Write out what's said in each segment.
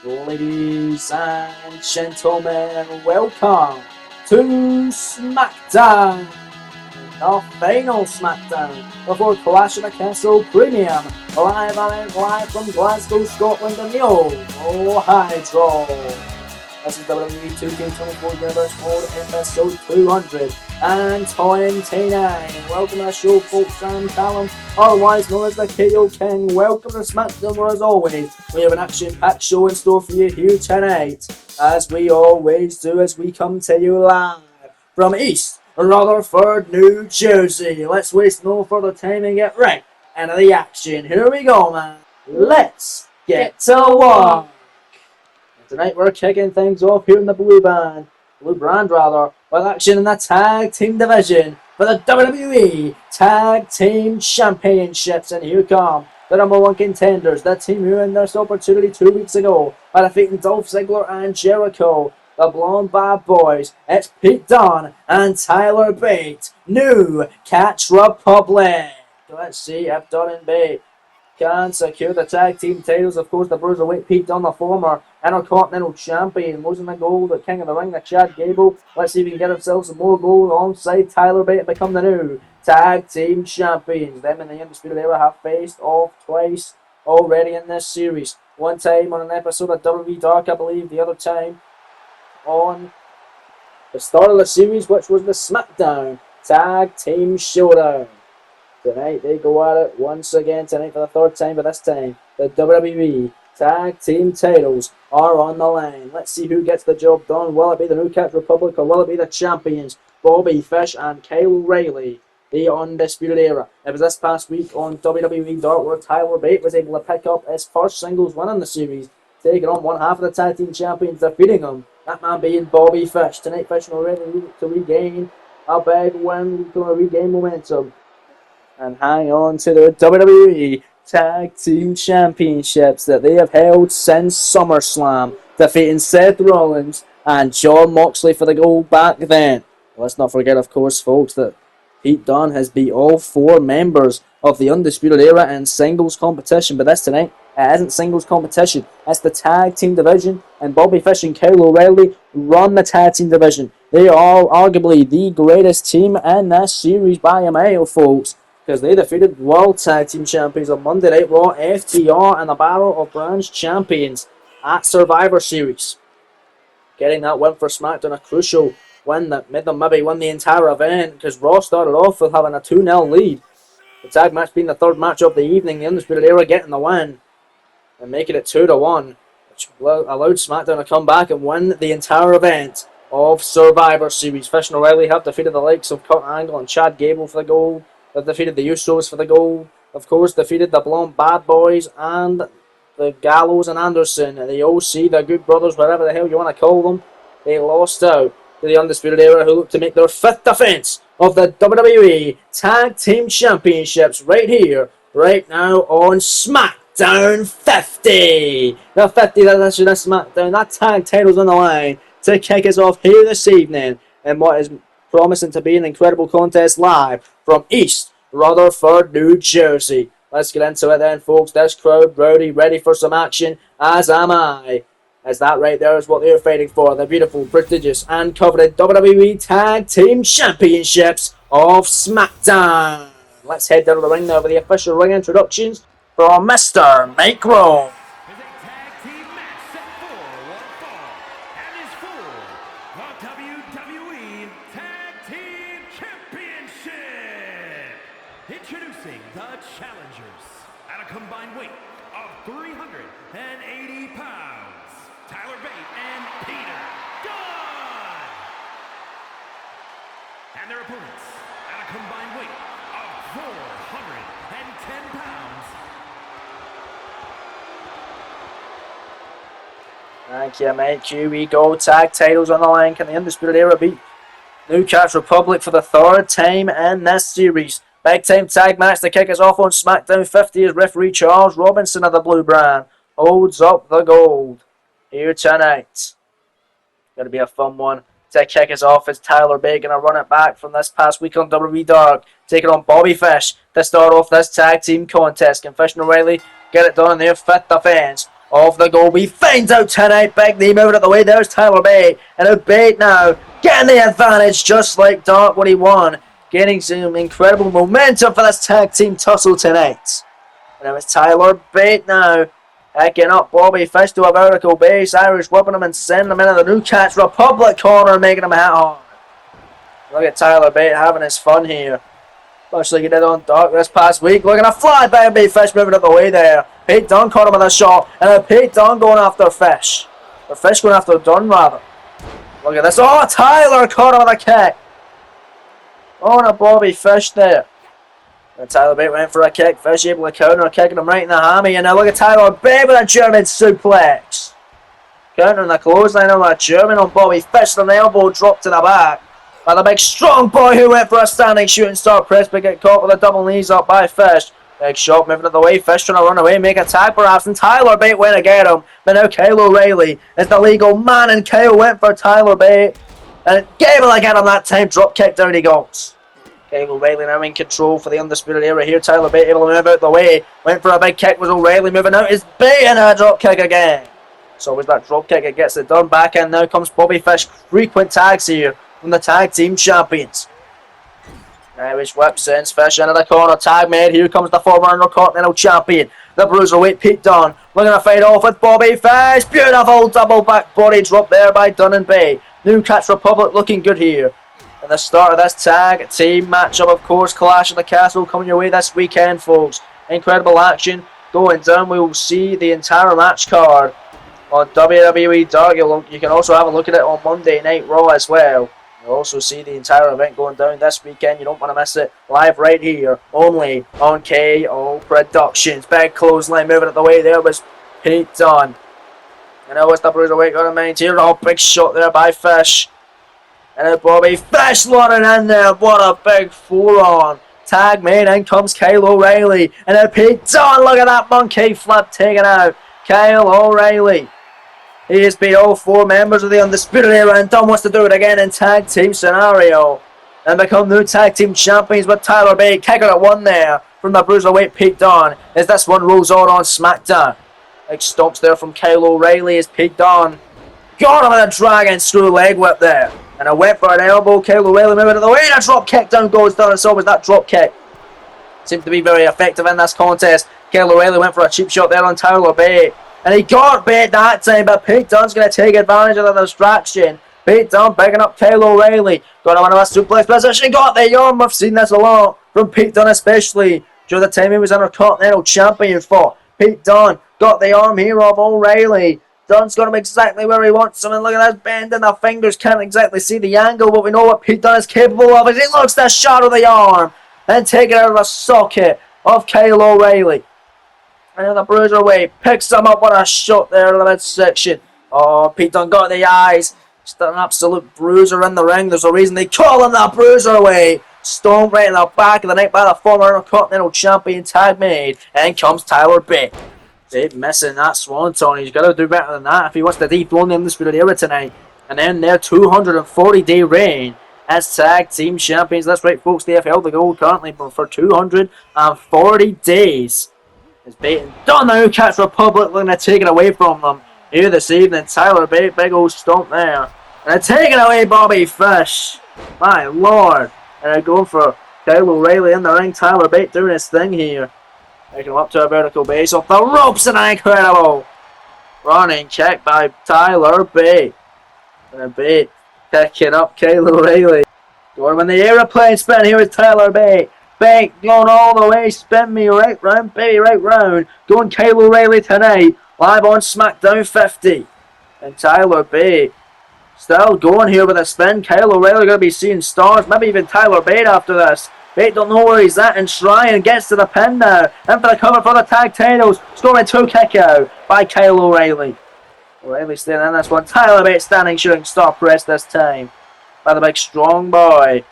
Ladies and gentlemen, welcome to SmackDown, the final SmackDown before Clash of the Castle Premium, live from Glasgow, Scotland, and the old Hydro. This is WWE 2K24 Universe Mode episode 229. Welcome to the show, folks. I'm Callum, otherwise known as the KO King. Welcome to SmackDown, where as always, we have an action-packed show in store for you here tonight, as we always do, as we come to you live from East Rutherford, New Jersey. Let's waste no further time and get right into the action. Here we go, man. Let's get to work. Tonight we're kicking things off here in the blue brand, with action in the tag team division for the WWE Tag Team Championships. And here come the number one contenders, the team who had this opportunity 2 weeks ago by defeating Dolph Ziggler and Jericho, the Blonde Bad Boys. It's Pete Dunne and Tyler Bate, New Catch Republic. Let's see if Dunne and Bate can secure the tag team titles. Of course, the Bruiserweight Pete Dunne, the former Intercontinental Champion, losing the gold at King of the Ring to Chad Gable. Let's see if he can get himself some more gold alongside Tyler Bate and become the new tag team champions. Them and the Undisputed Era have faced off twice already in this series. One time on an episode of WWE Dark, I believe. The other time on the start of the series, which was the SmackDown Tag Team Showdown. Tonight they go at it once again tonight for the third time, but this time the WWE Tag Team titles are on the line. Let's see who gets the job done. Will it be the New Catch Republic or will it be the champions, Bobby Fish and Kyle O'Reilly, the Undisputed Era? It was this past week on WWE Dark where Tyler Bate was able to pick up his first singles win in the series, taking on one half of the Tag Team champions, defeating him. That man being Bobby Fish. Tonight Fish and O'Reilly to regain a big win, to regain momentum and hang on to the WWE Tag Team Championships that they have held since SummerSlam, defeating Seth Rollins and Jon Moxley for the gold back then. Let's not forget, of course, folks, that Pete Dunne has beat all four members of the Undisputed Era in singles competition, but this tonight, it isn't singles competition, it's the Tag Team division, and Bobby Fish and Kyle O'Reilly run the Tag Team division. They are arguably the greatest team in this series by a mile, folks, because they defeated World Tag Team Champions on Monday Night Raw, FTR, and the Battle of Branch Champions at Survivor Series. Getting that win for SmackDown, a crucial win that made them maybe win the entire event, because Raw started off with having a 2-0 lead. The tag match being the third match of the evening, the Undisputed Era getting the win and making it 2-1, which allowed SmackDown to come back and win the entire event of Survivor Series. Fish and O'Reilly have defeated the likes of Kurt Angle and Chad Gable for the gold. They've defeated the Usos for the gold. Of course, defeated the Blonde Bad Boys and the Gallows and Anderson, and the OC, the Good Brothers, whatever the hell you want to call them. They lost out to the Undisputed Era, who look to make their fifth defense of the WWE Tag Team Championships right here, right now on SmackDown 50. The 50th edition of SmackDown. That tag title's on the line to kick us off here this evening, and what is promising to be an incredible contest live from East Rutherford, New Jersey. Let's get into it then, folks. This crowd rowdy, ready for some action, as am I. As that right there is what they're fighting for, the beautiful, prestigious, and coveted WWE Tag Team Championships of SmackDown. Let's head down to the ring now for the official ring introductions from Mr. Mike Rowe. Introducing the challengers at a combined weight of 380 pounds, Tyler Bate and Peter Dunne. And their opponents at a combined weight of 410 pounds. Thank you, mate. Here we go. Tag titles on the line. Can the Undisputed Era beat New Catch Republic for the third time in this series? Big time tag match to kick us off on SmackDown 50 as referee Charles Robinson of the Blue Brand holds up the gold here tonight. Going to be a fun one to kick us off as Tyler Bate going to run it back from this past week on WWE Dark, taking on Bobby Fish to start off this tag team contest. Can Fish and O'Reilly get it done in their fifth defense Off the goal, he finds out tonight. Big knee moving out the way. There's Tyler Bate. And a Bate now getting the advantage just like Dark when he won. Getting some incredible momentum for this tag team tussle tonight. And it was Tyler Bate now. Getting up Bobby Fish to a vertical base. Irish whipping him and sending him into the New Cats Republic corner, making him hit hard. Look at Tyler Bate having his fun here. Much like he did on Dark this past week. Looking to fly by Bate Fish moving out the way there. Pete Dunne caught him with a shot. And Pete Dunne going after Fish. Or Fish going after Dunne rather. Look at this. Oh, Tyler caught him with a kick. Oh, and Bobby Fish there. And Tyler Bate went for a kick. Fish able to counter, kicking him right in the hammy. And now look at Tyler Bate with a German suplex. Countering the clothesline on that German on Bobby Fish. And the elbow drop to the back. By the big strong boy who went for a standing shooting star press, but get caught with a double knees up by Fish. Big shot moving out the way. Fish trying to run away, make a tag perhaps. And Tyler Bate went to get him. But now Kyle O'Reilly is the legal man. And Kyle went for Tyler Bate. And gave it again on that time. Drop kick down he goes. Kyle O'Reilly now in control for the Undisputed Era here. Tyler Bate able to move out the way. Went for a big kick. Was O'Reilly moving out. Is Bate and a drop kick again. So with that drop kick, it gets it done. Back in now comes Bobby Fish. Frequent tags here from the tag team champions. Irish whip sends Fish into the corner. Tag made. Here comes the former Intercontinental Champion, the Bruiserweight Pete Dunne. Looking to fight off with Bobby Fish. Beautiful double back body drop there by Dunne and Bate. New Cats Republic looking good here. And the start of this tag team matchup, of course, Clash of the Castle coming your way this weekend, folks. Incredible action going down. We will see the entire match card on WWE Dark. You can also have a look at it on Monday Night Raw as well. You'll also see the entire event going down this weekend. You don't want to miss it. Live right here, only on KO Productions. Big clothesline moving out the way there was Pete Dunne. And now it's the Bruiserweight got a mind here. Oh, big shot there by Fish. And then Bobby Fish loading in there. What a big forearm. Tag made. In comes Kyle O'Reilly. And then Pete Dunne. Look at that monkey flip taken out. Kyle O'Reilly. He has beat all four members of the Undisputed Era. And Dunne wants to do it again in tag team scenario. And become new tag team champions with Tyler Bate. Kick out at one there from the Bruiserweight Pete Dunne. As this one rolls on SmackDown. Big stomps there from Kyle O'Reilly as Pete Dunne got him with a dragon screw leg whip there. And a whip for an elbow. Kyle O'Reilly moving to the way. And a drop kick down goes Dunne. And so was that drop kick. Seemed to be very effective in this contest. Kyle O'Reilly went for a cheap shot there on Tyler Bate. And he got Bate that time. But Pete Dunne's going to take advantage of the distraction. Pete Dunne picking up Kyle O'Reilly. Got him in a suplex position. Got the arm. We've seen this a lot from Pete Dunne, especially during the time he was Intercontinental Champion for. Pete Dunne got the arm here of O'Reilly. Dunne's got him exactly where he wants him, and look at that bend in the fingers. Can't exactly see the angle, but we know what Pete Dunne is capable of as he looks to shatter the arm and take it out of the socket of Kyle O'Reilly. And the Bruiserweight picks him up with a shot there in the midsection. Oh, Pete Dunne got the eyes. Just an absolute bruiser in the ring. There's a reason they call him the Bruiserweight. Stomp right in the back of the neck by the former Intercontinental Champion tag made. And comes Tyler Bate. Bate missing that swanton. He's got to do better than that if he wants to dethrone the Undisputed Era tonight. And then their 240-day reign as tag team champions. That's right, folks. They have held the gold currently for 240 days. It's Bate and Dunne, the New Cats Republic, looking to take it away from them here this evening. Tyler Bate, big old stomp there. And they're taking away Bobby Fish. My lord. And they're going for Kyle O'Reilly in the ring. Tyler Bate doing his thing here. Taking him up to a vertical base off the ropes, and an incredible running kick by Tyler Bate. And Bate picking up Kyle O'Reilly. Going when the aeroplane spin here with Tyler Bate. Bate going all the way, spin me right round, baby, right round. Going Kyle O'Reilly tonight, live on SmackDown 50. And Tyler Bate still going here with a spin. Kyle O'Reilly going to be seeing stars, maybe even Tyler Bate after this. Bate don't know where he's at, and Shrine gets to the pin now. In for the cover for the tag titles. Scoring 2 kick out by Kyle O'Reilly. O'Reilly staying in this one. Tyler Bate standing shooting star press this time by the big strong boy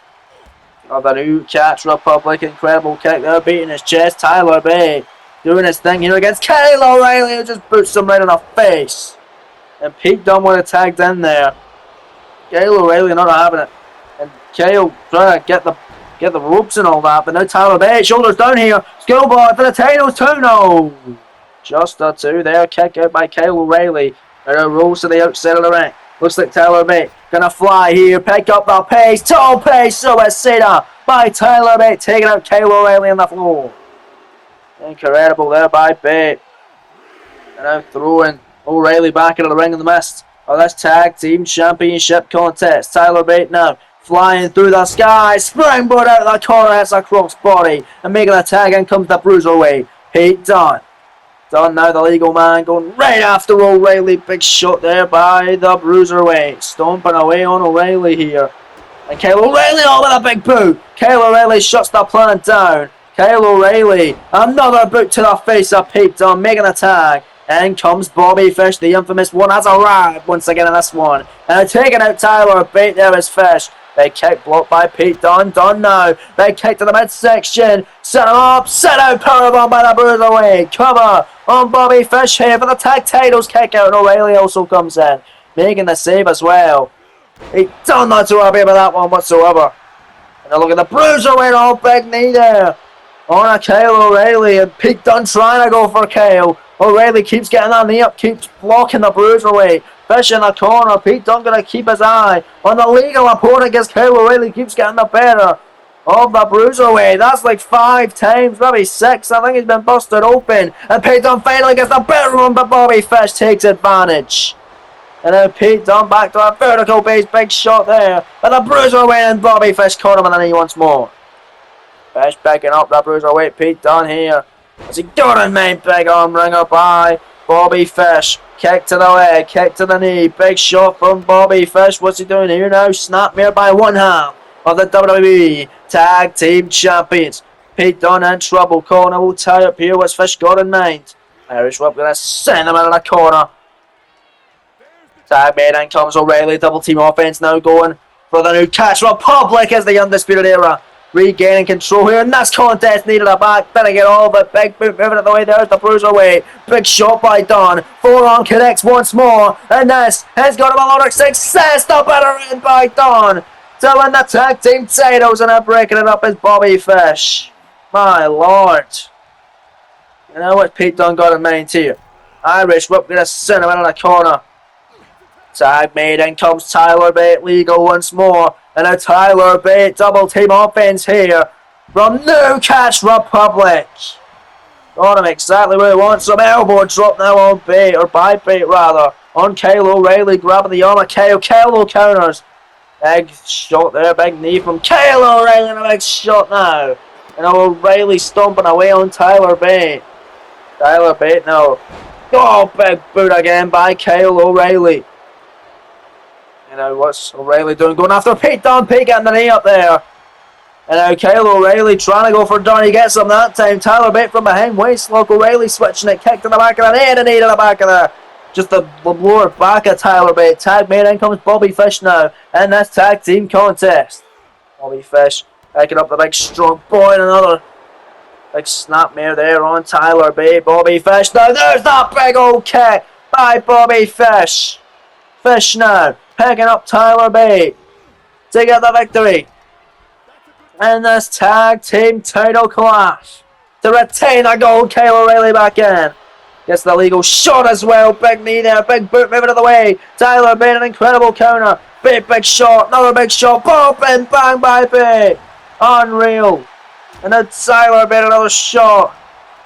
of the New Cats Republic. Incredible kick there, beating his chest. Tyler Bate doing his thing here against Kyle O'Reilly, who just boots him right in the face. And Pete Dunne would have tagged in there. Kyle O'Reilly not having it. And Kyle trying to get the ropes and all that, but now Tyler Bate, shoulders down here. Schoolboy for the titles too, no. Just a two there. Kick out by Kyle O'Reilly. And it rolls to the outside of the ring. Looks like Tyler Bate gonna fly here. Pick up the pace. Tope suicida by Tyler Bate. Taking out Kyle O'Reilly on the floor. Incredible there by Bate. And now throwing O'Reilly back into the ring in the mist of this tag team championship contest. Tyler Bate now flying through the sky. Springboard out of the corner. That's a crossbody. And making the tag in comes the Bruiserweight. Pete Dunne. Dunne now the legal man going right after O'Reilly. Big shot there by the Bruiserweight. Stomping away on O'Reilly here. And Kyle O'Reilly with a big boot. Kyle O'Reilly shuts the plan down. Kyle O'Reilly. Another boot to the face of Pete Dunne. Making the tag. And comes Bobby Fish. The infamous one has arrived once again in this one. And taking out Tyler Bate. There is Fish. Big kick blocked by Pete Dunne. Dunne now. Big kick to the midsection. Set him up. Set out. Powerbomb by the Bruiserweight. Cover on Bobby Fish here for the tag titles. Kick out. And O'Reilly also comes in. Making the save as well. Pete Dunne not too happy about that one whatsoever. And now look at the Bruiserweight. Oh, big knee there. On a Kyle O'Reilly. And Pete Dunne trying to go for Kyle. O'Reilly keeps getting that knee up. Keeps blocking the Bruiserweight. Fish in the corner. Pete Dunne going to keep his eye on the legal opponent against Kyle O'Reilly. Keeps getting the better of the Bruiserweight. That's like 5 times, maybe 6. I think he's been busted open. And Pete Dunne finally gets the better one, but Bobby Fish takes advantage. And then Pete Dunne back to a vertical base. Big shot there. But the Bruiserweight and Bobby Fish caught him in the knee once more. Fish picking up the Bruiserweight. Pete Dunne here. As he got a main big arm ringer by Bobby Fish. Kick to the leg, kick to the knee. Big shot from Bobby Fish. What's he doing here now? Snapmare by one half of the WWE Tag Team Champions. Pete Dunne in trouble. Corner will tie up here. What's Fish got in mind? Irish Whip going to send him out of the corner. Tag made in comes O'Reilly. Double team offense now going for the New Cash Republic as the Undisputed Era. Regaining control here, and this contest needed a back. Better get all of it. Big boot moving out the way. There's the Bruiserweight. Big shot by Dunne. Forearm connects once more, and this has got him a lot of success. The better end by Dunne to win the tag team titles, and now breaking it up is Bobby Fish. My lord. You know what Pete Dunne got in mind here? Irish Whip going to send him in the corner. Tag made in comes Tyler Bate. Legal once more. And a Tyler Bate double team offense here from New Cash Republic. Got him exactly where he wants. Some elbow drop now on Bate, or by Bate rather. On Kyle O'Reilly grabbing the arm of Kyle. Kyle counters. Big shot there, big knee from Kyle O'Reilly and a big shot now. And O'Reilly stomping away on Tyler Bate. Tyler Bate now. Oh, big boot again by Kyle O'Reilly. You know, what's O'Reilly doing? Going after Pete Dunne. Pete getting the knee up there. And now Kyle O'Reilly trying to go for Dunne. He gets him that time. Tyler Bate from behind waistlock. O'Reilly switching it. Kick to the back of the knee and a knee to the back of there. Just the lower back of Tyler Bate. Tag made in comes Bobby Fish now in this tag team contest. Bobby Fish picking up the big strong boy and another big snapmare there on Tyler Bate. Bobby Fish now. There's that big old kick by Bobby Fish. Fish now picking up Tyler Bate to get the victory in this tag team title clash to retain the gold. Kyle O'Reilly back in. Gets the legal shot as well. Big knee there. Big boot moving out of the way. Tyler Bate an incredible counter. Big shot. Another big shot. Pop and bang by Bate. Unreal. And then Tyler Bate another shot.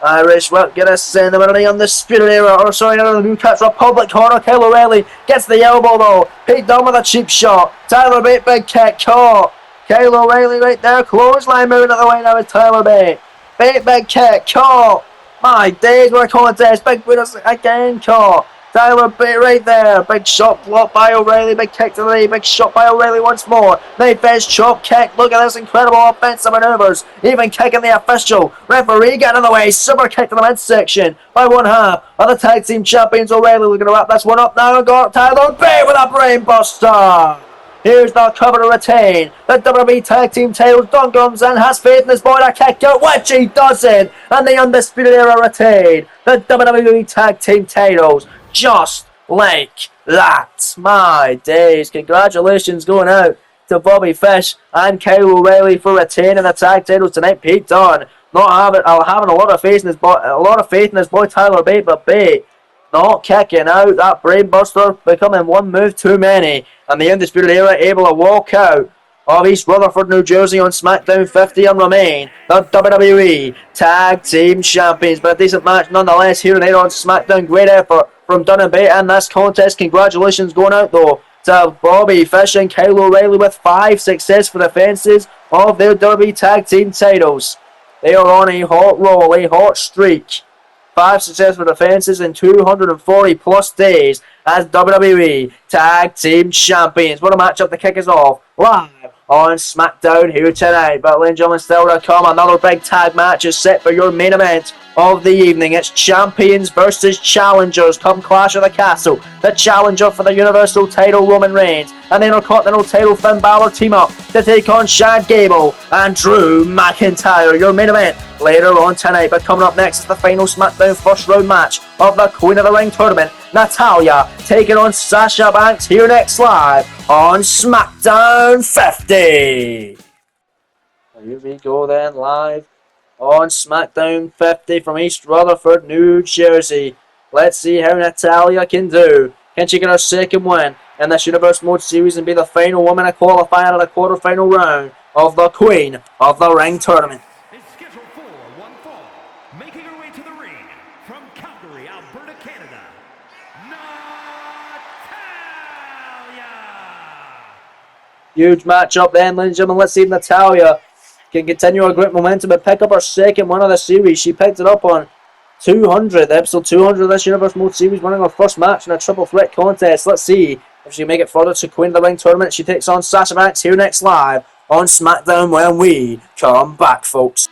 Irish Whip gonna send him in the Undisputed Era, or sorry, out of the New Cash Republic corner. Kyle O'Reilly gets the elbow though. Pete Dunne with a cheap shot. Tyler Bate big kick caught. Kyle O'Reilly right there. Clothesline moving out of the way now with Tyler Bate. Bate big kick caught. My days, what a contest. Big boot again caught. Tyler Bate right there. Big shot blocked by O'Reilly. Big kick to the knee. Big shot by O'Reilly once more. Mayfest chop kick. Look at this incredible offensive maneuvers. Even kicking the official. Referee getting in the way. Super kick to the midsection by one half of the tag team champions. O'Reilly looking to wrap this one up now. And got Tyler Bate with a brain buster. Here's the cover to retain the WWE Tag Team titles. Dunne comes in, has faith in his boy to kick out, which he doesn't. And the Undisputed Era retain the WWE Tag Team titles. Just like that. My days. Congratulations going out to Bobby Fish and Kyle O'Reilly for retaining the tag titles tonight. Pete Dunne having a lot of faith in his boy Tyler Bate, but Bate not kicking out. That brainbuster becoming one move too many, and the Undisputed Era able to walk out of East Rutherford, New Jersey on SmackDown 50 and remain the WWE Tag Team Champions. But a decent match nonetheless here and there on SmackDown. Great effort from Dunn and Bate in this contest. Congratulations going out though to Bobby Fish and Kyle O'Reilly with 5 successful defenses of their WWE Tag Team titles. They are on a hot roll, a hot streak. 5 successful defenses in 240 plus days as WWE Tag Team Champions. What a matchup to kick us off live on SmackDown here tonight. But ladies and gentlemen, still to come, another big tag match is set for your main event of the evening. It's champions versus challengers. Come Clash of the Castle. The challenger for the Universal title, Roman Reigns, and the Intercontinental title, Finn Balor, team up to take on Chad Gable and Drew McIntyre. Your main event later on tonight. But coming up next is the final SmackDown first round match of the Queen of the Ring tournament. Natalya taking on Sasha Banks here next live on SmackDown 50. Here we go then, live on SmackDown 50 from East Rutherford, New Jersey. Let's see how Natalya can do. Can she get her second win in this Universe Mode Series and be the final woman to qualify out of the quarterfinal round of the Queen of the Ring tournament? Is scheduled for one fall, making her way to the ring from Calgary, Alberta, Canada, Natalya! Huge matchup then, ladies and gentlemen. Let's see if Natalya can continue her great momentum and pick up her second win of the series. She picked it up on episode 200 of this Universe Mode Series, winning her first match in a triple threat contest. Let's see if she can make it further to Queen of the Ring tournament. She takes on Sasha Banks here next live on SmackDown when we come back, folks.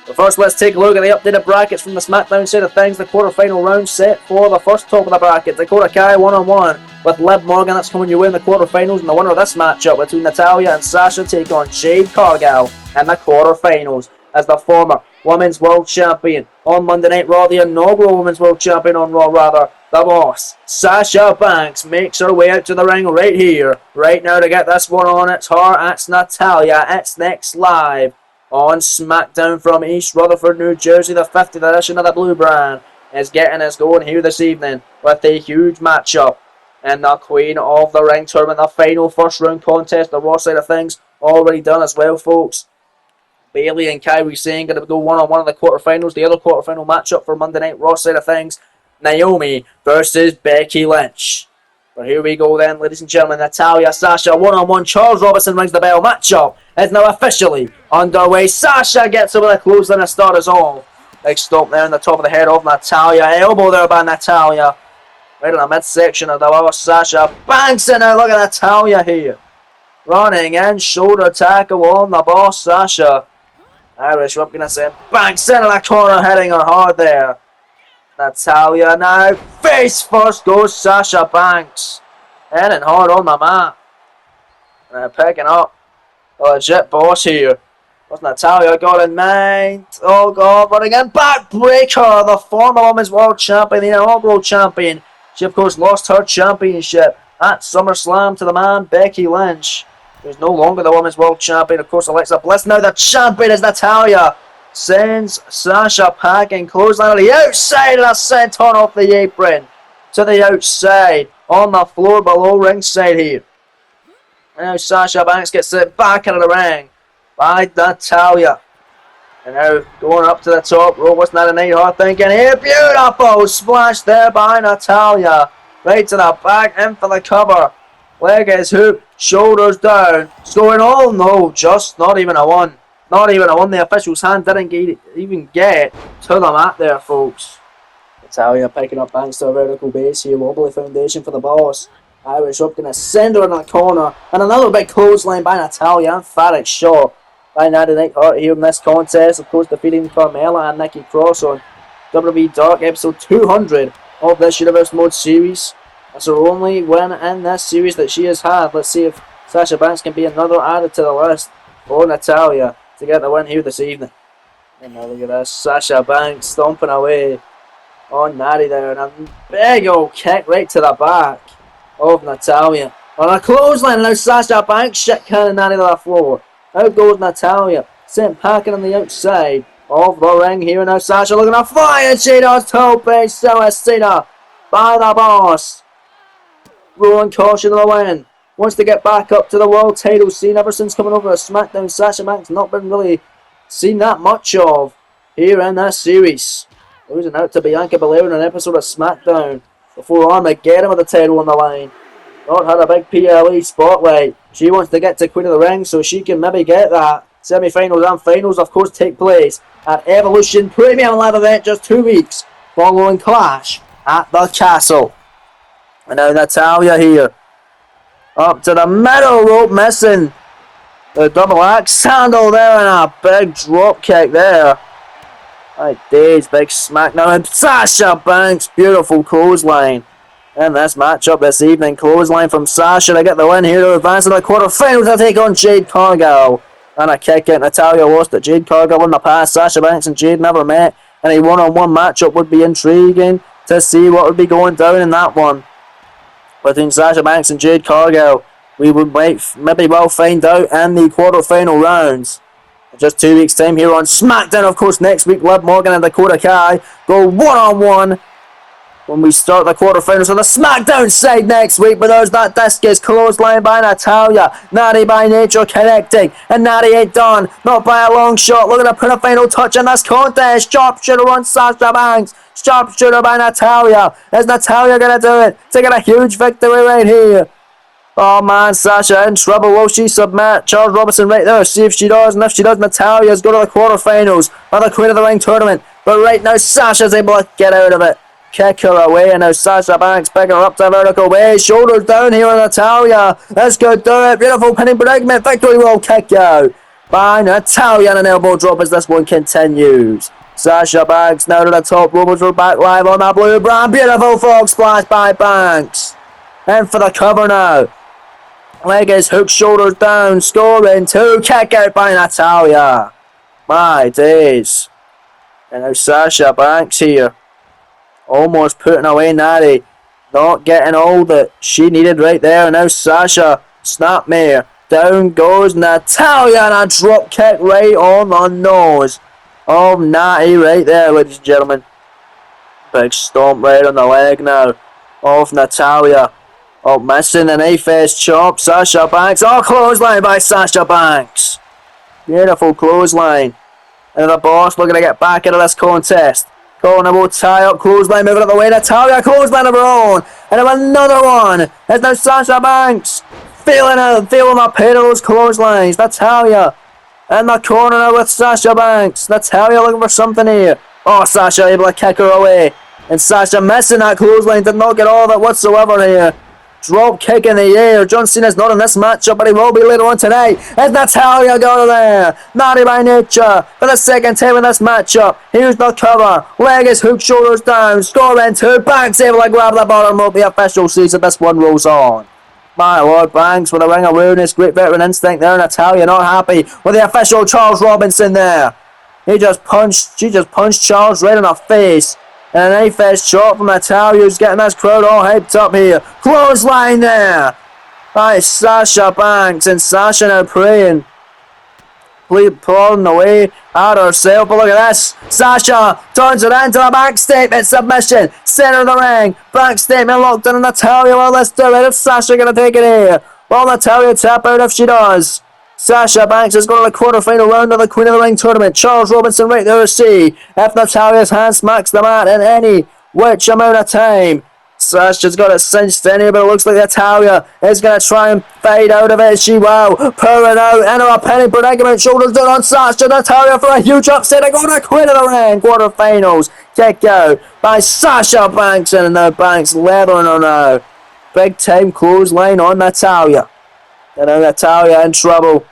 But first, let's take a look at the updated brackets from the SmackDown side of things. The quarterfinal round set for the first top of the bracket. Dakota Kai one-on-one with Liv Morgan. That's coming your way in the quarterfinals. And the winner of this matchup between Natalya and Sasha take on Jade Cargill in the quarterfinals as the former Women's World Champion on Monday Night Raw, the inaugural Women's World Champion on Raw, rather. The boss, Sasha Banks, makes her way out to the ring right here, right now to get this one on. It's her, it's Natalya. It's next live on SmackDown from East Rutherford, New Jersey. The 50th edition of the Blue Brand is getting us going here this evening with a huge matchup in the Queen of the Ring tournament. The final first round contest, the Raw side of things, already done as well, folks. Bayley and Kairi Sane going to go one-on-one in the quarterfinals. The other quarterfinal matchup for Monday Night Raw side of things, Naomi versus Becky Lynch. But here we go then, ladies and gentlemen. Natalya, Sasha, one-on-one. Charles Robinson rings the bell. Matchup is now officially underway. Sasha gets over the clothesline and start us off. Big stomp there on the top of the head of Natalya. Elbow there by Natalya. Right in the midsection of the lower. Sasha Banks in there. Look at Natalya here. Running in, shoulder tackle on the boss, Sasha. Irish whip gonna send Banks into the corner, hitting her hard there. Natalya now, face first goes Sasha Banks. Hitting hard on the mat. And picking up a legit boss here. What's Natalya got in mind? Oh god, running in, backbreaker. The former Women's World Champion, the inaugural champion. She of course lost her championship at SummerSlam to the man Becky Lynch, who's no longer the Women's World Champion. Of course, Alexa Bliss. Now the champion is Natalya. Sends Sasha packing. Clothesline on the outside and a senton off the apron to the outside on the floor below ringside here. Now Sasha Banks gets it back into the ring by Natalya. And now going up to the top rope. Wasn't that a Neidhart thinking here? Beautiful splash there by Natalya. Right to the back, in for the cover. Leg is hooked, shoulders down. Scoring all no, just not even a one. Not even a one. The official's hand didn't even get to the mat there, folks. Natalya picking up Banks to a vertical base here. Wobbly foundation for the boss. Irish up going to send her in the corner. And another big clothesline by Natalya. Emphatic shot by Natty Neidhart here in this contest. Of course, defeating Carmella and Nikki Cross on WWE Dark episode 200 of this Universe Mode Series. That's her only win in this series that she has had. Let's see if Sasha Banks can be another added to the list for Natalya to get the win here this evening. And now look at this. Sasha Banks stomping away on Natty there. And a big old kick right to the back of Natalya. On a clothesline, now Sasha Banks shit cannon Natty to the floor. Out goes Natalya. Sent packing on the outside Off the ring here now. Sasha looking to fire. She does. Tope Celestina by the boss. Rowan caution to the win. Wants to get back up to the world title scene. Ever since coming over to SmackDown, Sasha Banks not been really seen that much of here in this series. Losing out to Bianca Belair in an episode of SmackDown before Armageddon with the title on the line. Not had a big PLE spotlight. She wants to get to Queen of the Ring so she can maybe get that. Semi-finals and finals, of course, take place at Evolution Premium Live event just 2 weeks following Clash at the Castle. And now Natalya here. Up to the middle rope, missing the double axe handle there, and a big drop kick there. My days, big smack now, and Sasha Banks, beautiful clothesline. And this matchup this evening, clothesline from Sasha to get the win here to advance to the quarterfinals to take on Jade Cargill. And a kick out. Natalya lost to Jade Cargill in the past. Sasha Banks and Jade never met. And a one-on-one matchup would be intriguing to see what would be going down in that one. Between Sasha Banks and Jade Cargill, we would maybe well find out in the quarterfinal rounds. In just 2 weeks' time here on SmackDown, of course, next week, Liv Morgan and Dakota Kai go one-on-one when we start the quarterfinals on the SmackDown side next week. But there's that discus clothesline by Natalya. Natty by nature connecting, and Natty ain't done. Not by a long shot. Looking to put a final touch in this contest. Sharpshooter on Sasha Banks. Sharpshooter by Natalya. Is Natalya going to do it? Taking a huge victory right here. Oh man, Sasha in trouble. Will she submit? Charles Robinson right there. See if she does. And if she does, Natalya's go to the quarterfinals of the Queen of the Ring tournament. But right now, Sasha's able to get out of it. Kick her away, and now Sasha Banks picking her up to a vertical way. Shoulders down here on Natalya. This could do it. Beautiful pinning predicament. Victory roll kick out by Natalya, and an elbow drop as this one continues. Sasha Banks now to the top rope. We're back live on that blue brand. Beautiful frog splash by Banks. And for the cover now. Leg is hook, shoulders down. Scoring 2. Kick out by Natalya. My days. And now Sasha Banks here. Almost putting away Natty. Not getting all that she needed right there. And now Sasha. Snapmare. Down goes Natalya. And a drop kick right on the nose of Natty right there, ladies and gentlemen. Big stomp right on the leg now of Natalya. Oh, missing an A-face chop. Sasha Banks. Oh, clothesline by Sasha Banks. Beautiful clothesline. And the boss looking to get back into this contest. Calling about tie up, clothesline moving up the way. Natalya, clothesline of her own. And another one. It's now Sasha Banks. Feeling the pain of those clotheslines. Natalya in the corner now with Sasha Banks. Natalya looking for something here. Oh, Sasha able to kick her away. And Sasha missing that clothesline. Did not get all of it whatsoever here. Drop kick in the air. John Cena's not in this matchup, but he will be later on tonight. As Natalya got there. Natty by nature for the second time in this matchup. Here's the cover. Leg is hook, shoulders down. Scoring 2. Banks able to grab the bottom rope. The official sees that this one rolls on. My Lord, Banks with a ring awareness. Great veteran instinct there. Natalya not happy with the official Charles Robinson there. She just punched Charles right in the face. And an A-face shot from Natalya, who's getting this crowd all hyped up here. Clothesline there by Sasha Banks. And Sasha now praying. Pulling away at herself. But look at this. Sasha turns it into the back statement submission. Center of the ring. Back statement locked in. And Natalya, well, let's do it. If Sasha going to take it here? Well, Natalya tap out if she does. Sasha Banks is going to the quarterfinal round of the Queen of the Ring tournament. Charles Robinson right there to see if Natalya's hand smacks the mat in any which amount of time. Sasha's got it cinched in here, but it looks like Natalya is going to try and fade out of it. She will. Pour it out into a penny predicament. Shoulders down on Sasha. Natalya for a huge upset. They're going to Queen of the Ring quarterfinals. Kick out by Sasha Banks. And now Banks leathering her now. Big time clothesline on Natalya. And now Natalya in trouble.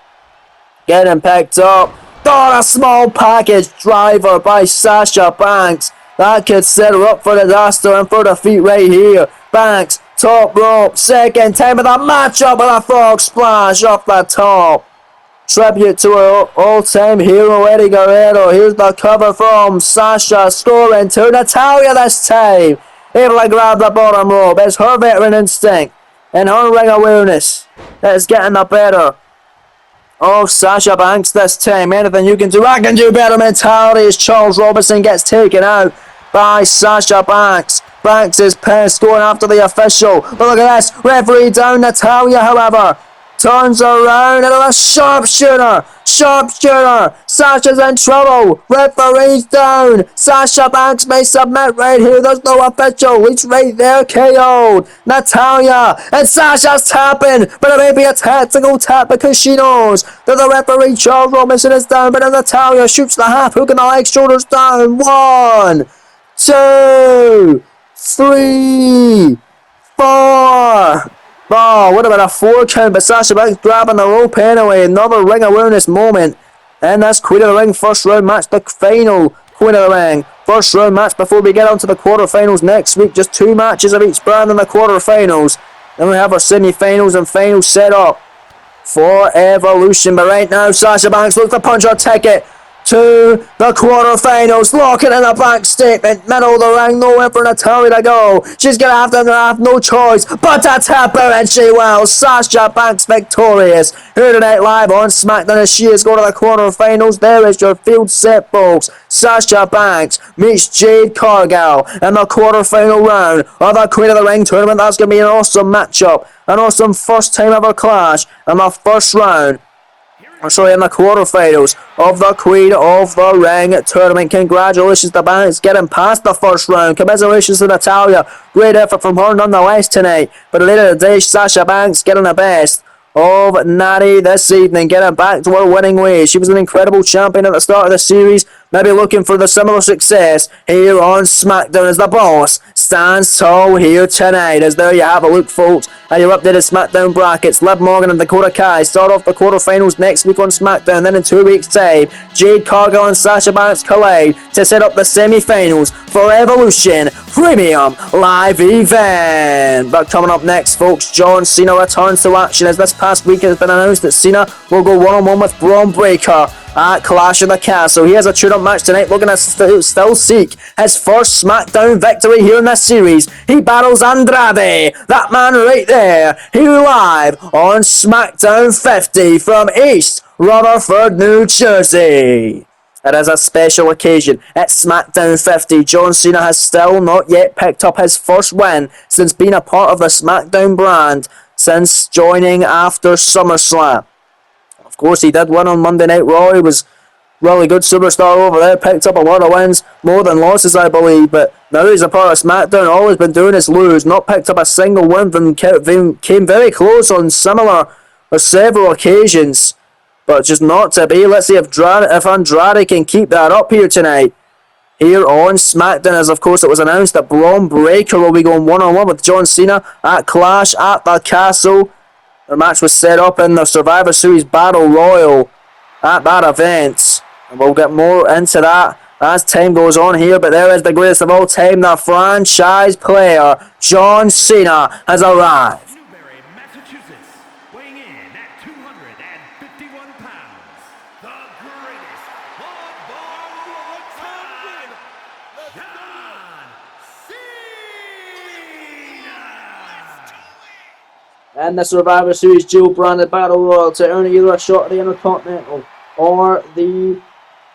Getting picked up. Oh, a small package driver by Sasha Banks. That could set her up for disaster and for defeat right here. Banks, top rope, second time of the matchup with a frog splash off the top. Tribute to her all-time hero Eddie Guerrero. Here's the cover from Sasha, scoring to Natalya this time. Able to grab the bottom rope. It's her veteran instinct and her ring awareness that is getting the better of Sasha Banks this time. Anything you can do, I can do better mentality as Charles Robinson gets taken out by Sasha Banks. Banks is pissed, going after the official. But look at this, referee down. Natalya, however, turns around and a sharpshooter. Sasha's in trouble. Referee's down. Sasha Banks may submit right here. There's no official. He's right there, KO'd. Natalya and Sasha's tapping, but it may be a tactical tap because she knows that the referee Charles Robinson is down. But then Natalya shoots the half hook and the leg, shoulders down. 1, 2, 3, 4. Oh, would have been a 4 count, but Sasha Banks grabbing the rope anyway. Another ring awareness moment. And that's Queen of the Ring first round match, the final Queen of the Ring first round match before we get on to the quarterfinals next week. Just 2 matches of each brand in the quarterfinals. Then we have our semi-finals and finals set up for Evolution. But right now, Sasha Banks looks to punch her ticket to the quarterfinals. Locking in a back statement, middle of the ring, nowhere for Natalya to go. She's gonna have no choice but to tap her, and she will. Sasha Banks victorious here tonight live on SmackDown as she is going to the quarterfinals. There is your field set, folks. Sasha Banks meets Jade Cargill in the quarterfinal round of the Queen of the Ring tournament. That's gonna be an awesome matchup, an awesome first time ever clash in the first round. In the quarterfinals of the Queen of the Ring tournament. Congratulations to Banks getting past the first round. Commiserations to Natalya. Great effort from her nonetheless tonight. But later in the day, Sasha Banks getting the best of Natty this evening, getting back to her winning ways. She was an incredible champion at the start of the series, maybe looking for the similar success here on SmackDown as the boss stands tall here tonight. As there you have a look, folks, at your updated SmackDown brackets. Liv Morgan and Dakota Kai start off the quarterfinals next week on SmackDown. Then in 2 weeks' time, Jade Cargill and Sasha Banks collide to set up the semi-finals for Evolution Premium Live Event. But coming up next, folks, John Cena returns to action as this past week it has been announced that Cena will go one-on-one with Braun Breaker at Clash of the Castle. He has a tune-up match tonight, looking to still seek his first SmackDown victory here in this series. He battles Andrade, that man right there, here live on SmackDown 50 from East Rutherford, New Jersey. It is a special occasion. At SmackDown 50, John Cena has still not yet picked up his first win since being a part of the SmackDown brand since joining after SummerSlam. Of course, he did win on Monday Night Raw. He was really good superstar over there. Picked up a lot of wins, more than losses, I believe. But now he's a part of SmackDown. All he's been doing is lose. Not picked up a single win. Came very close on several occasions, but just not to be. Let's see if Andrade can keep that up here tonight. Here on SmackDown, as of course it was announced that Braun Breaker will be going one-on-one with John Cena at Clash at the Castle. The match was set up in the Survivor Series Battle Royal at that event. And we'll get more into that as time goes on here. But there is the greatest of all time, the franchise player, John Cena, has arrived. Newbury, Massachusetts, weighing in at 251 pounds, the greatest of all time, John Cena! And the Survivor Series dual branded Battle Royal to earn either a shot at the Intercontinental or the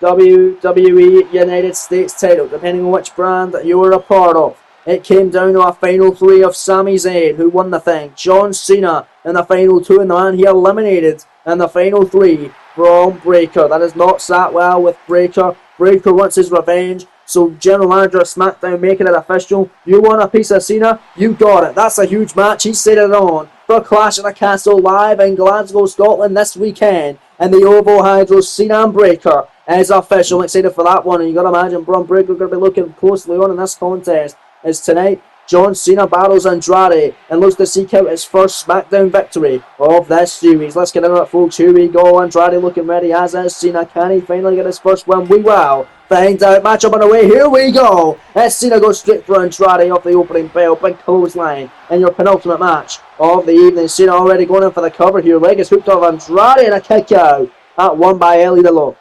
WWE United States title, depending on which brand that you were a part of. It came down to a final 3 of Sami Zayn, who won the thing. John Cena in the final 2, and the man he eliminated in the final 3, Braun Breaker. That has not sat well with Breaker. Breaker wants his revenge. So General Manager of SmackDown making it official. You want a piece of Cena? You got it. That's a huge match. He set it on for Clash at the Castle live in Glasgow, Scotland this weekend. And the OVO Hydro Cena and Breaker is official. I'm excited for that one. And you got to imagine Braun Breaker going to be looking closely on in this contest. As tonight, John Cena battles Andrade and looks to seek out his first SmackDown victory of this series. Let's get into it, folks. Here we go. Andrade looking ready, as is Cena. Can he finally get his first win? We will find out. Matchup on the way. Here we go. As Cena goes straight for Andrade off the opening bell. Big clothesline in your penultimate match of the evening. Cena already going in for the cover here. Leg is hooked off Andrade and a kick out. That one by Ellie DeLo.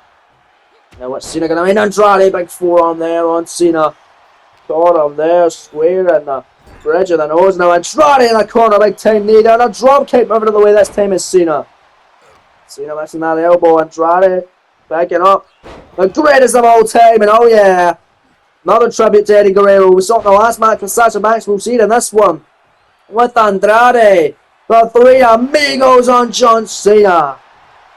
Now what's Cena going to win? Andrade, big forearm there on Cena. Got him there, square in the bridge of the nose. Now Andrade in the corner, big time knee down. A drop kick moving to the way this time is Cena. Cena missing that elbow. Andrade backing up. The greatest of all time, and oh yeah, another tribute to Eddie Guerrero. We saw in the last match with Sasha Banks. We'll see it in this one with Andrade. The three amigos on John Cena.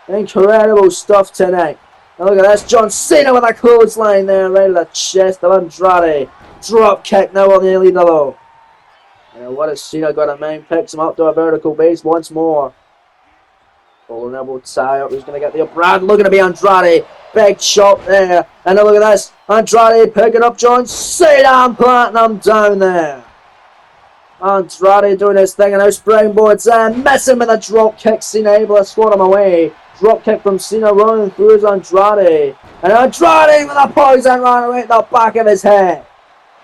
Incredible stuff tonight. Now look at this, John Cena with a clothesline there right to the chest of Andrade. Drop kick now on the elite low. And what has Cena got in mind? Picks him up to a vertical base once more. Rolling elbow tie up. Who's going to get the up? Brad looking to be Andrade. Big chop there. And now look at this. Andrade picking up John Cena and planting him down there. Andrade doing his thing and now springboards in. Missing with a drop kick. Cena able to score him away. Drop kick from Cena running through his Andrade. And Andrade with a poison right away at the back of his head.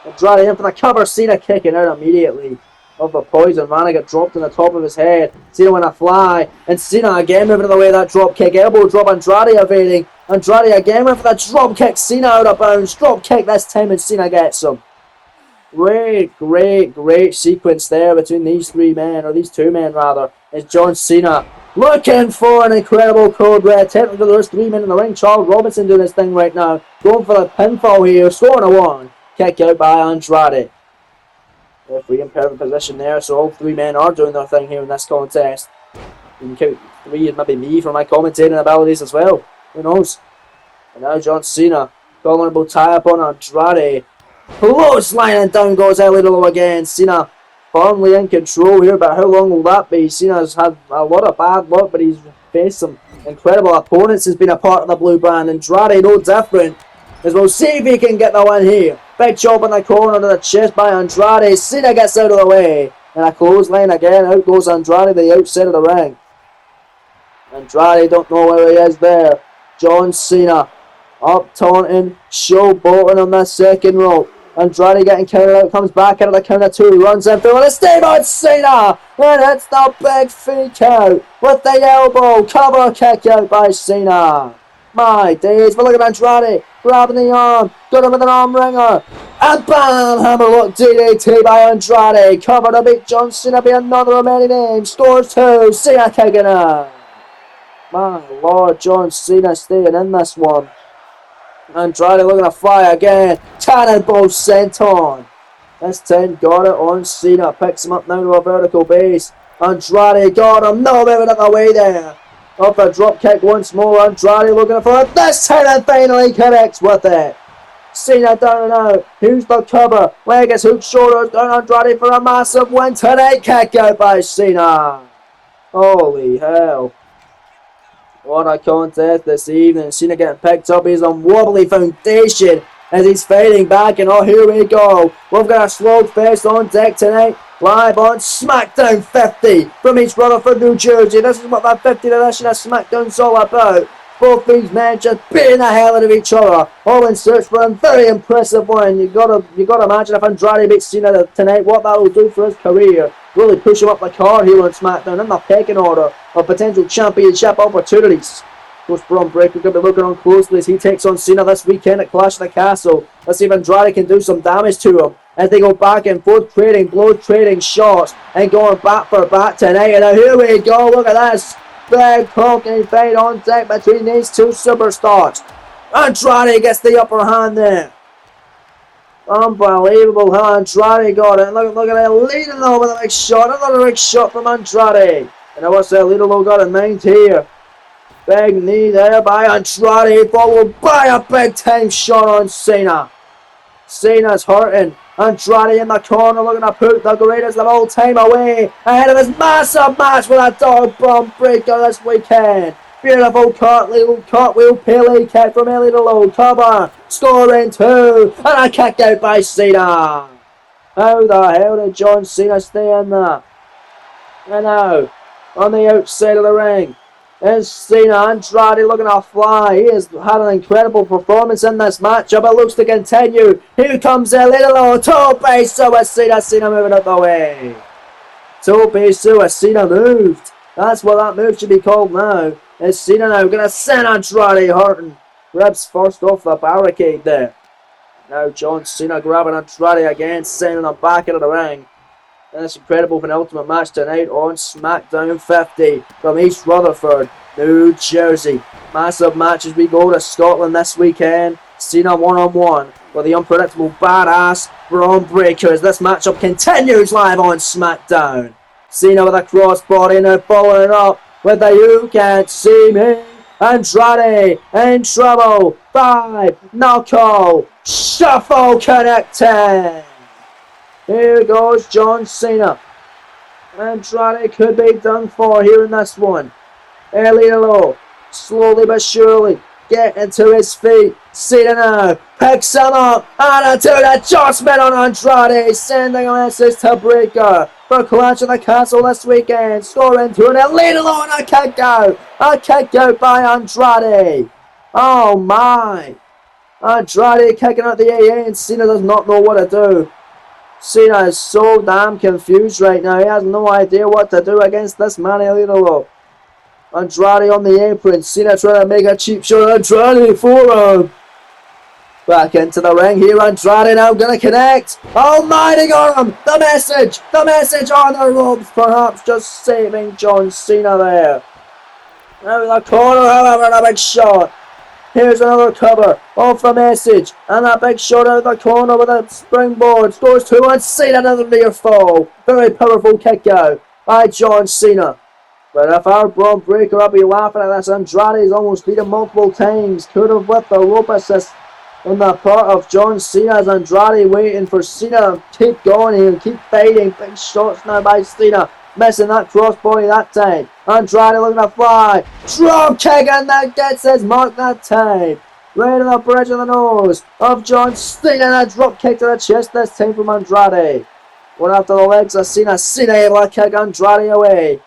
Andrade in for the cover. Cena kicking out immediately of the poison. Man, got dropped on the top of his head. Cena went a fly. And Cena again moving away that drop kick. Elbow drop. Andrade evading. Andrade again went for the drop kick. Cena out of bounds. Drop kick this time and Cena gets him. Great sequence there between these three men, or these two men rather, is John Cena looking for an incredible code red. Technically there's three men in the ring. Charles Robinson doing his thing right now. Going for the pinfall here, scoring a one. Kick out by Andrade. Referee in perfect position there, so all three men are doing their thing here in this contest. You can count three and maybe me for my commentating abilities as well. Who knows? And now John Cena, vulnerable tie up on Andrade. Clothesline and down goes Elidolo again. Cena firmly in control here, but how long will that be? Cena's had a lot of bad luck, but he's faced some incredible opponents. Has been a part of the blue brand. Andrade no different, as we'll see if he can get the win here. Big chop in the corner to the chest by Andrade. Cena gets out of the way, and a clothesline again. Out goes Andrade to the outside of the ring. Andrade don't know where he is there. John Cena up taunting, showboating on that second rope. Andrade getting counted out, comes back out of the counter two, runs in through with a stave on Cena, and it's the big freak out with the elbow, cover kick out by Cena. My days, but look at Andrade, grabbing the arm, got him with an arm wringer, and bam, hammer lock DDT by Andrade, cover to beat John Cena, be another of many names, scores two, Cena kicking out. My lord, John Cena staying in this one. Andrade looking to fly again. Cannonball sent on. This time got it on Cena. Picks him up now to a vertical base. Andrade got him. No moving out the way there. Up a drop kick once more. Andrade looking for it. This time and finally connects with it. Cena down and out. Who's the cover? Leg is hooked shoulders down Andrade for a massive win tonight. Kick out by Cena. Holy hell. What a contest this evening. Cena getting picked up. He's on wobbly foundation as he's fading back. And oh, here we go. We've got a slow fest on deck tonight. Live on SmackDown 50 from East Rutherford, New Jersey. This is what that 50th edition of SmackDown's all about. Both these men just beating the hell out of each other, all in search for a very impressive win. You gotta imagine if Andrade beats Cena tonight, what that will do for his career. Really push him up the card here on SmackDown in the pecking order of potential championship opportunities. Of course, Braun Breaker could be looking on closely as he takes on Cena this weekend at Clash of the Castle. Let's see if Andrade can do some damage to him as they go back and forth, trading blows, trading shots, and going back for back tonight. And now here we go. Look at this. Big poking fight on deck between these two superstars. Andrade gets the upper hand there. Unbelievable how Andrade got it. Look at that, leading though with a big shot. Another big shot from Andrade. And what's that Lidl got in mind here? Big knee there by Andrade, followed by a big time shot on Cena. Cena's hurting. Andrade in the corner looking to put the greatest of all time away ahead of his massive match with a dog bomb breaker this weekend. Beautiful cartwheel Pele kick from Ellie to low cover, scoring two, and a kick out by Cena. How the hell did John Cena stay in that? And now, on the outside of the ring, is Cena. Andrade looking to fly. He has had an incredible performance in this matchup. It looks to continue. Here comes a little Tope Suicida. Cena moving out the way. Tope Suicida moved. That's what that move should be called now. Is Cena now going to send Andrade hurting. Grabs first off the barricade there. Now John Cena grabbing Andrade again, sending him back into the ring. And it's incredible for an ultimate match tonight on SmackDown 50 from East Rutherford. New Jersey. Massive match as we go to Scotland this weekend. Cena one-on-one with the unpredictable badass Braun Breaker as this matchup continues live on SmackDown. Cena with a crossbody now following up with the You Can't See Me. Andrade in trouble. 5, knuckle, shuffle connected. Here goes John Cena. Andrade could be done for here in this one. Early and low, slowly but surely, getting to his feet. Cena now picks him up and into the adjustment on Andrade, sending a message to Breaker for Clash of the Castle this weekend. Scoring to an elite low and a kick out. A kick out by Andrade. Oh my. Andrade kicking out the AA and Cena does not know what to do. Cena is so damn confused right now. He has no idea what to do against this man elite low. Andrade on the apron. Cena trying to make a cheap shot. Andrade forearm. Back into the ring here. Andrade now going to connect. Almighty Arm. The message on the ropes. Perhaps just saving John Cena there. Now in the corner, however, a big shot. Here's another cover off the message. And a big shot out of the corner with a springboard. Goes to and Cena another near fall. Very powerful kick out by John Cena. But if our Braun Breaker, I'll be laughing at this. Andrade's almost beat him multiple times. Could have with the rope assist on the part of John Cena as Andrade waiting for Cena to keep going here, keep fighting. Big shots now by Cena. Missing that crossbody that time. Andrade looking to fly. Drop kick and that gets his mark that time. Right on the bridge of the nose of John Cena. And a drop kick to the chest this time from Andrade. One after the legs of Cena. Cena able to kick Andrade away.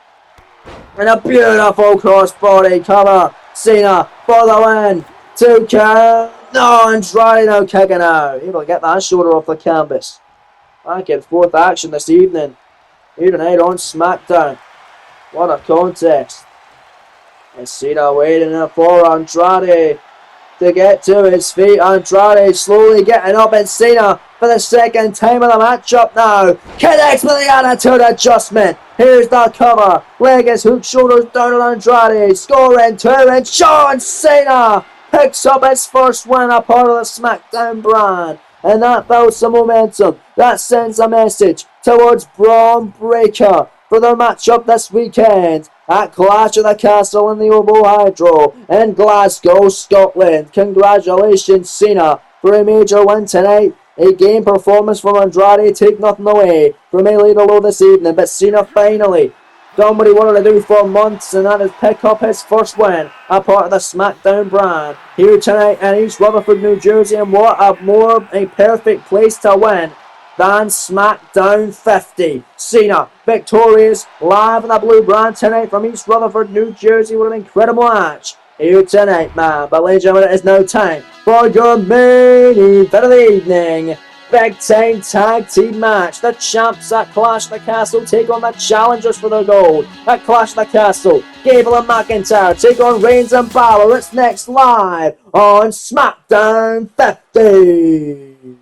And a beautiful crossbody cover. Cena for the win. 2 count. No, Andrade now kicking out. Able to get that shoulder off the canvas. Back in 4th action this evening. Here tonight on SmackDown. What a contest. And Cena waiting for Andrade to get to his feet. Andrade slowly getting up and Cena for the second time of the matchup now. Connects with the attitude adjustment. Here's the cover. Leg is hooked, shoulders down on Andrade. Scoring 2 and John Cena picks up his first win, a part of the SmackDown brand. And that builds some momentum. That sends a message towards Braun Breaker for their matchup this weekend at Clash of the Castle in the Oval Hydro in Glasgow, Scotland. Congratulations, Cena, for a major win tonight. A game performance from Andrade, take nothing away from Elite Low this evening, but Cena finally done what he wanted to do for months, and that is pick up his first win, a part of the SmackDown brand, here tonight in East Rutherford, New Jersey, and what a perfect place to win than SmackDown 50. Cena victorious, live in the blue brand tonight from East Rutherford, New Jersey. What an incredible match here tonight, man. But ladies and gentlemen, it is now time for your main event of the evening. Big time tag team match. The champs at Clash of the Castle take on the challengers for the gold. At Clash of the Castle, Gable and McIntyre take on Reigns and Balor. It's next live on SmackDown 50.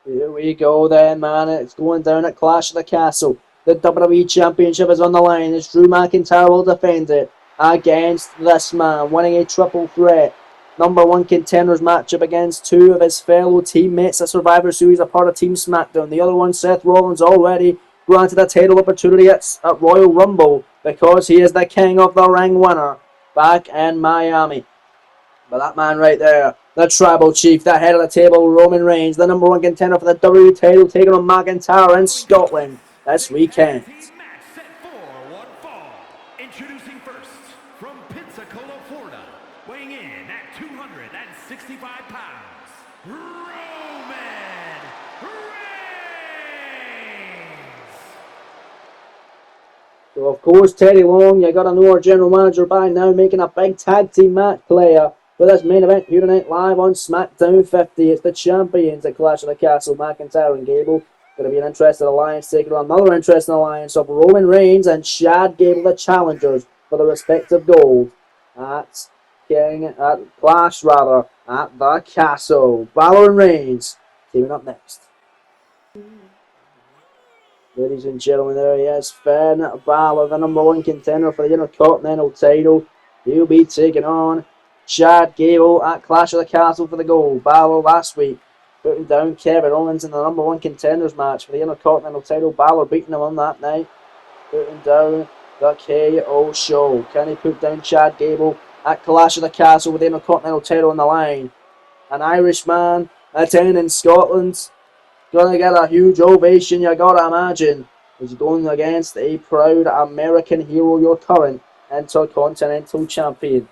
Here we go then, man. It's going down at Clash of the Castle. The WWE Championship is on the line as Drew McIntyre will defend it against this man, winning a triple threat #1 contenders matchup against 2 of his fellow teammates at Survivor Series, a part of Team SmackDown. The other one, Seth Rollins, already granted a title opportunity at Royal Rumble because he is the King of the Ring winner back in Miami. But that man right there, the Tribal Chief, the head of the table, Roman Reigns, the #1 contender for the WWE title, taking on McIntyre in Scotland this weekend. Introducing first, from Pensacola, Florida, weighing in at 265 pounds, Roman Reigns! So of course, Teddy Long, you gotta know our general manager by now, making a big tag team match player for this main event here tonight live on SmackDown 50. It's the champions at Clash of the Castle, McIntyre and Gable. Going to be an interesting alliance, taking on another interesting alliance of Roman Reigns and Chad Gable, the challengers for the respective gold at Clash at the Castle. Balor and Reigns teaming up next. Ladies and gentlemen, there he is, Finn Balor, the number 1 contender for the Intercontinental title. He'll be taking on Chad Gable at Clash of the Castle for the gold. Balor last week putting down Kevin Owens in the number 1 contenders match for the Intercontinental title. Balor beating him on that night, putting down the KO show. Can he put down Chad Gable at Clash of the Castle with the Intercontinental title on the line? An Irishman attending Scotland, gonna get a huge ovation, you gotta imagine. He's going against a proud American hero, your current Intercontinental Champion.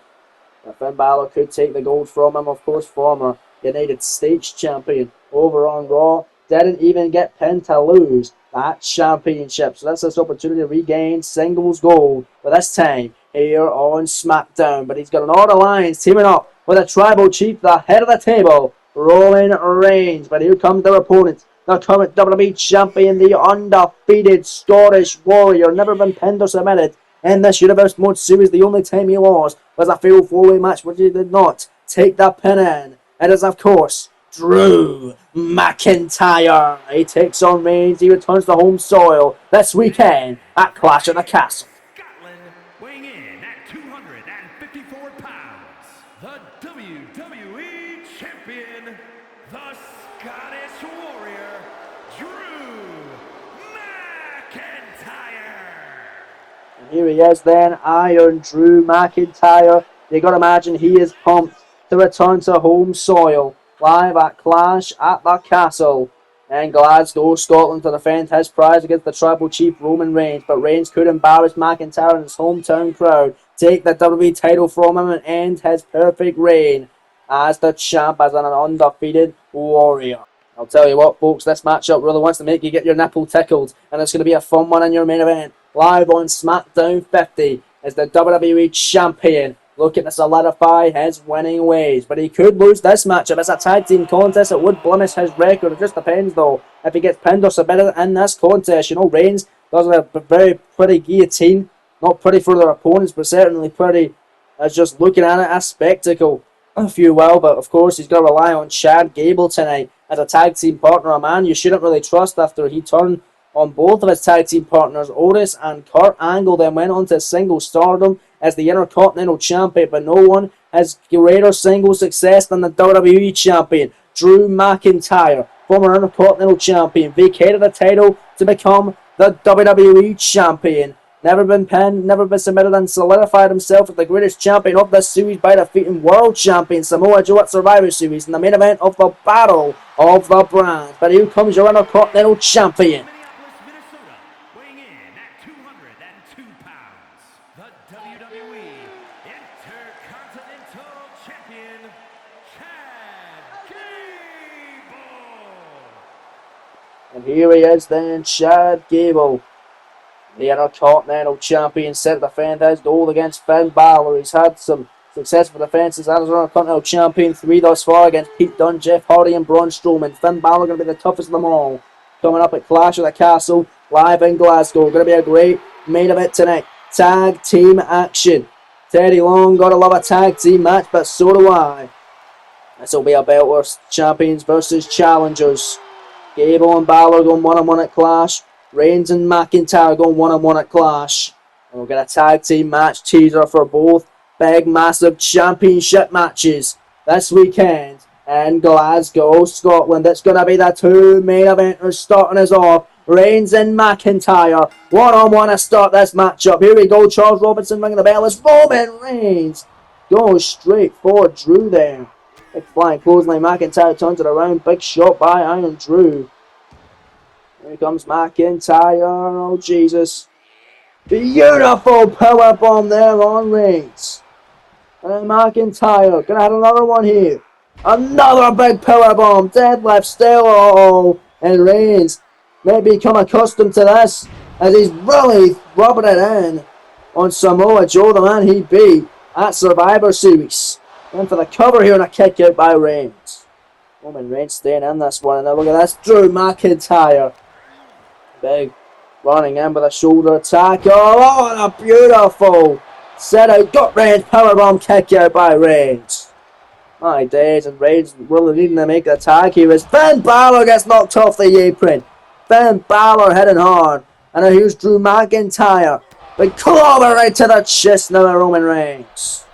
Now, Finn Balor could take the gold from him, of course, former United States Champion over on Raw. Didn't even get pinned to lose that championship. So that's his opportunity to regain singles gold, but this time here on SmackDown. But he's got an Order Alliance teaming up with a Tribal Chief, the head of the table, Roman Reigns. But here comes their opponent, the current WWE Champion, the undefeated Scottish Warrior, never been pinned or submitted in this Universe Mode Series. The only time he lost was a failed 4-way match, which he did not take the pin in. It is, of course, Drew McIntyre. He takes on Reigns. He returns to home soil this weekend at Clash of the Castle. Scotland, weighing in at 254 pounds, the WWE Champion, the Scottish Warrior, Drew McIntyre. And here he is then, Iron Drew McIntyre. You gotta imagine he is pumped to return to home soil, live at Clash at the Castle in Glasgow, Scotland, to defend his prize against the Tribal Chief Roman Reigns. But Reigns could embarrass McIntyre and his hometown crowd, take the WWE title from him and end his perfect reign as the champ, as an undefeated warrior. I'll tell you what, folks, this matchup really wants to make you get your nipple tickled, and it's going to be a fun one in your main event. Live on SmackDown 50 is the WWE Champion looking to solidify his winning ways. But he could lose this matchup. It's a tag team contest. It would blemish his record. It just depends, though, if he gets pinned or submitted in this contest. You know, Reigns does a very pretty guillotine. Not pretty for their opponents, but certainly pretty as just looking at it, a spectacle, if you will. But, of course, he's got to rely on Chad Gable tonight as a tag team partner. A man you shouldn't really trust after he turned on both of his tag team partners, Otis and Kurt Angle, then went on to single stardom as the Intercontinental Champion. But no one has greater single success than the WWE Champion, Drew McIntyre, former Intercontinental Champion, vacated the title to become the WWE Champion. Never been pinned, never been submitted, and solidified himself as the greatest champion of this series by defeating World Champion Samoa Joe at Survivor Series in the main event of the Battle of the Brands. But here comes your Intercontinental Champion. Minnesota, weighing in at 202 pounds, the WWE Intercontinental Champion, Chad Gable. And here he is then, Chad Gable, the Intercontinental Champion, set to defend his gold against Finn Balor. He's had some successful defenses as Intercontinental Champion, 3 thus far against Pete Dunne, Jeff Hardy and Braun Strowman. Finn Balor going to be the toughest of them all. Coming up at Clash of the Castle, live in Glasgow. Going to be a great main event tonight. Tag team action. Teddy Long, gotta love a tag team match, but so do I. This will be a belt where champions versus challengers. Gable and Balor going one-on-one at Clash. Reigns and McIntyre going one-on-one at Clash. And we'll get a tag team match teaser for both big, massive championship matches this weekend in Glasgow, Scotland. It's going to be the 2 main eventers starting us off. Reigns and McIntyre one-on-one to start this matchup. Here we go. Charles Robinson ringing the bell as Roman Reigns goes straight for Drew there. Big flying clothesline. McIntyre turns it around. Big shot by Iron Drew. Here comes McIntyre. Oh, Jesus. Beautiful powerbomb there on Reigns. And McIntyre gonna have another one here. Another big powerbomb. Deadlift still. Oh, and Reigns may become accustomed to this as he's really rubbing it in on Samoa Joe, the man he beat at Survivor Series. And for the cover here and a kick out by Reigns. Roman Reigns staying in this one. And now look at this. Drew McIntyre. Big running in with a shoulder attack. Oh, what a beautiful set out. Gut Reigns powerbomb kick out by Reigns. My days, and Reigns really needing to make the tag here as Finn Balor gets knocked off the apron. Finn Balor heading hard. And now here's Drew McIntyre. Big clobber right to the chest now of Roman Reigns.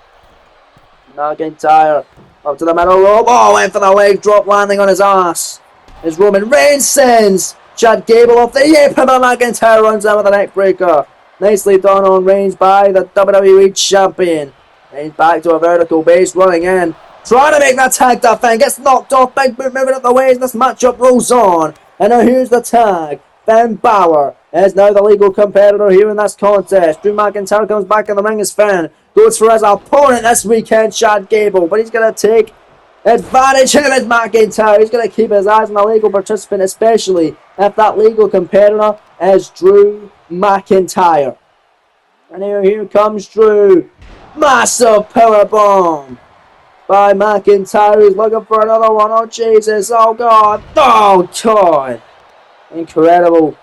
McIntyre up to the middle rope. Oh, went for the leg drop, landing on his ass. As Roman Reigns sends Chad Gable off the apron, but McIntyre runs out with a neck breaker. Nicely done on Reigns by the WWE Champion. Reigns back to a vertical base, running in. Trying to make that tag defend. Gets knocked off. Big boot moving up the way as this matchup rolls on. And now here's the tag. Finn Balor is now the legal competitor here in this contest. Drew McIntyre comes back in the ring as Finn. Goes for his opponent this weekend, Chad Gable. But he's going to take advantage of it, McIntyre. He's going to keep his eyes on the legal participant, especially if that legal competitor is Drew McIntyre. And here comes Drew. Massive powerbomb by McIntyre. He's looking for another one. Oh, Jesus. Oh, God. Oh, God. Incredible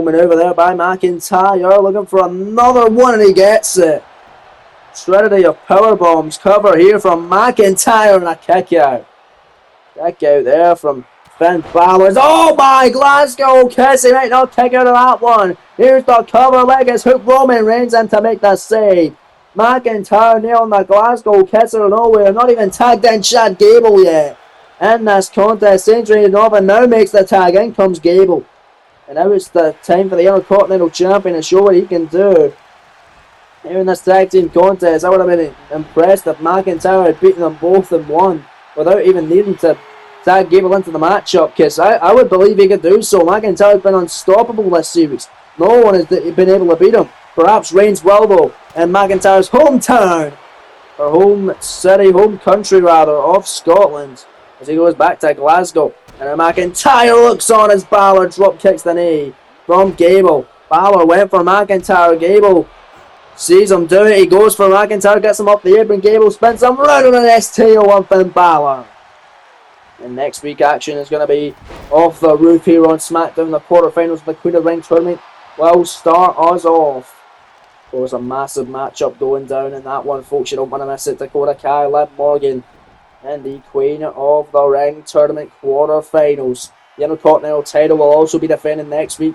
maneuver there by McIntyre. Looking for another one, and he gets it. Trinity of powerbombs cover here from McIntyre, and a kick out. Kick out there from Finn Balor. Oh my, Glasgow kiss. He might not kick out of that one. Here's the cover leg as hook Roman Reigns in to make the save. McIntyre nailing the Glasgow kiss out of nowhere. Not even tagged in Chad Gable yet. In this contest, Adrian Nova now makes the tag. In comes Gable. And now it's the time for the Intercontinental Champion to show what he can do. Here in this tag team contest, I would have been impressed if McIntyre had beaten them both in one without even needing to tag Gable into the matchup, because I would believe he could do so. McIntyre's been unstoppable this series. No one has been able to beat him. Perhaps Reigns will, though, in McIntyre's hometown, or home city, home country rather, of Scotland, as he goes back to Glasgow. And McIntyre looks on as Balor drop kicks the knee from Gable. Balor went for McIntyre. Gable sees him do it. He goes for McIntyre, gets him off the apron. Gable spins him right on an STO on Finn Balor. And next week action is going to be off the roof here on SmackDown. The quarterfinals of the Queen of the Ring tournament will start us off. There's a massive matchup going down in that one, folks. You don't want to miss it. Dakota Kai, Liv Morgan, and the Queen of the Ring tournament quarterfinals. The Intercontinental title will also be defended next week,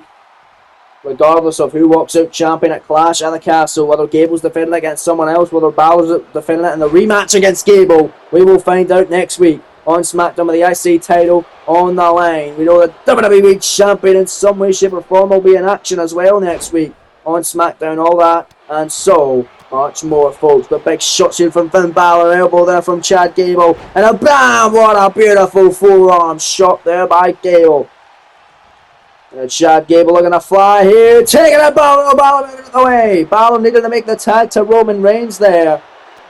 regardless of who walks out champion at Clash at the Castle. Whether Gable's defending it against someone else, whether Balor's defending it in the rematch against Gable, we will find out next week on SmackDown with the IC title on the line. We know the WWE champion in some way, shape or form will be in action as well next week on SmackDown. All that and so much more, folks. But big shots here from Finn Balor, elbow there from Chad Gable, and a bam! What a beautiful forearm shot there by Gable. And Chad Gable looking to fly here, taking a Balor moving it away. Balor needed to make the tag to Roman Reigns there.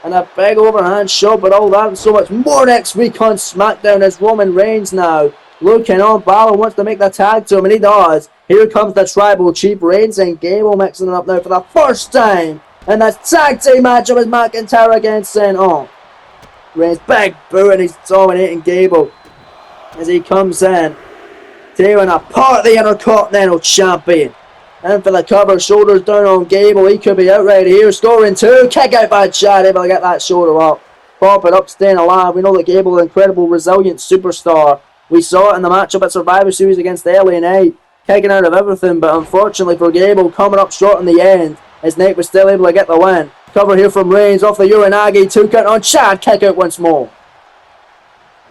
And a big overhand shot, but all that and so much more next week on SmackDown as Roman Reigns now looking on. Balor wants to make the tag to him, and he does. Here comes the Tribal Chief. Reigns and Gable mixing it up now for the first time. And that tag team matchup is McIntyre against St. On. Reigns big boot, and he's dominating Gable as he comes in, tearing apart the Intercontinental Champion. And for the cover, shoulders down on Gable. He could be out right here, scoring two. Kick out by Chad, able to get that shoulder up. Pop it up, staying alive. We know that Gable is an incredible, resilient superstar. We saw it in the matchup at Survivor Series against LA Knight, kicking out of everything, but unfortunately for Gable, coming up short in the end. His Knight was still able to get the win. Cover here from Reigns off the Uranagi. 2 count on Chad, kick out once more.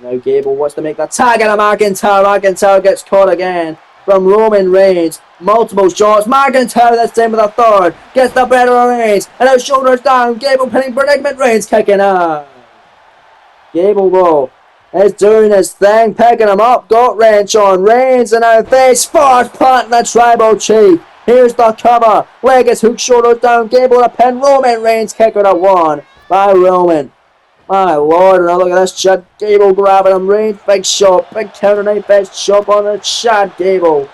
Now Gable wants to make the tag out of McIntyre. McIntyre gets caught again from Roman Reigns. Multiple shots. McIntyre this time with a third. Gets the better of Reigns. And now shoulders down. Gable pinning predicament. Reigns kicking out. Gable though is doing his thing. Picking him up. Got wrench on Reigns. And now face first planting the Tribal Chief. Here's the cover. Leg is hooked, shoulders down. Gable to pin. Roman Reigns kick out of one by Roman. My lord, now look at this. Chad Gable grabbing him. Reigns, big shot. Big counter knife edge chop on the Chad Gable.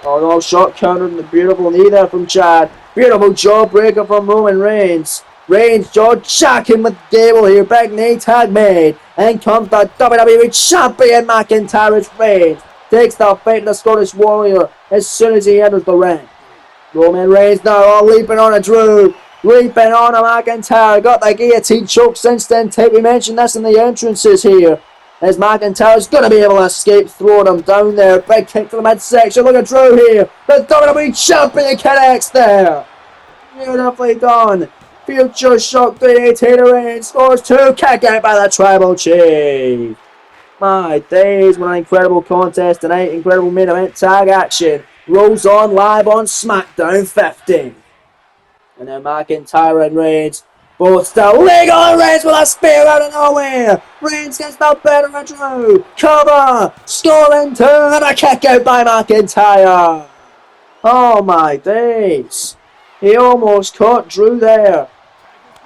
Oh no, shot counter and the beautiful knee there from Chad. Beautiful jawbreaker from Roman Reigns. Reigns jaw jacking with Gable here. Big knee tag made. And comes the WWE Champion McIntyre. Reigns takes the fight to the Scottish Warrior as soon as he enters the ring. Roman Reigns now all leaping on a Drew. Leaping on a McIntyre. Got the guillotine choke since then. We mentioned this in the entrances here. As McIntyre's going to be able to escape, throwing him down there. Big kick to the midsection. Look at Drew here. The WWE Champion connects there. Beautifully done. Future Shock 318 Reigns scores 2. Kick out by the Tribal Chief. My days, what an incredible contest tonight. Incredible main event tag action. Rolls on live on SmackDown 50. And now McIntyre and Reigns both still leg on Reigns with a spear out of nowhere. Reigns gets the better of Drew. Cover. Scoring 2 and a kick out by McIntyre. Oh my days. He almost caught Drew there.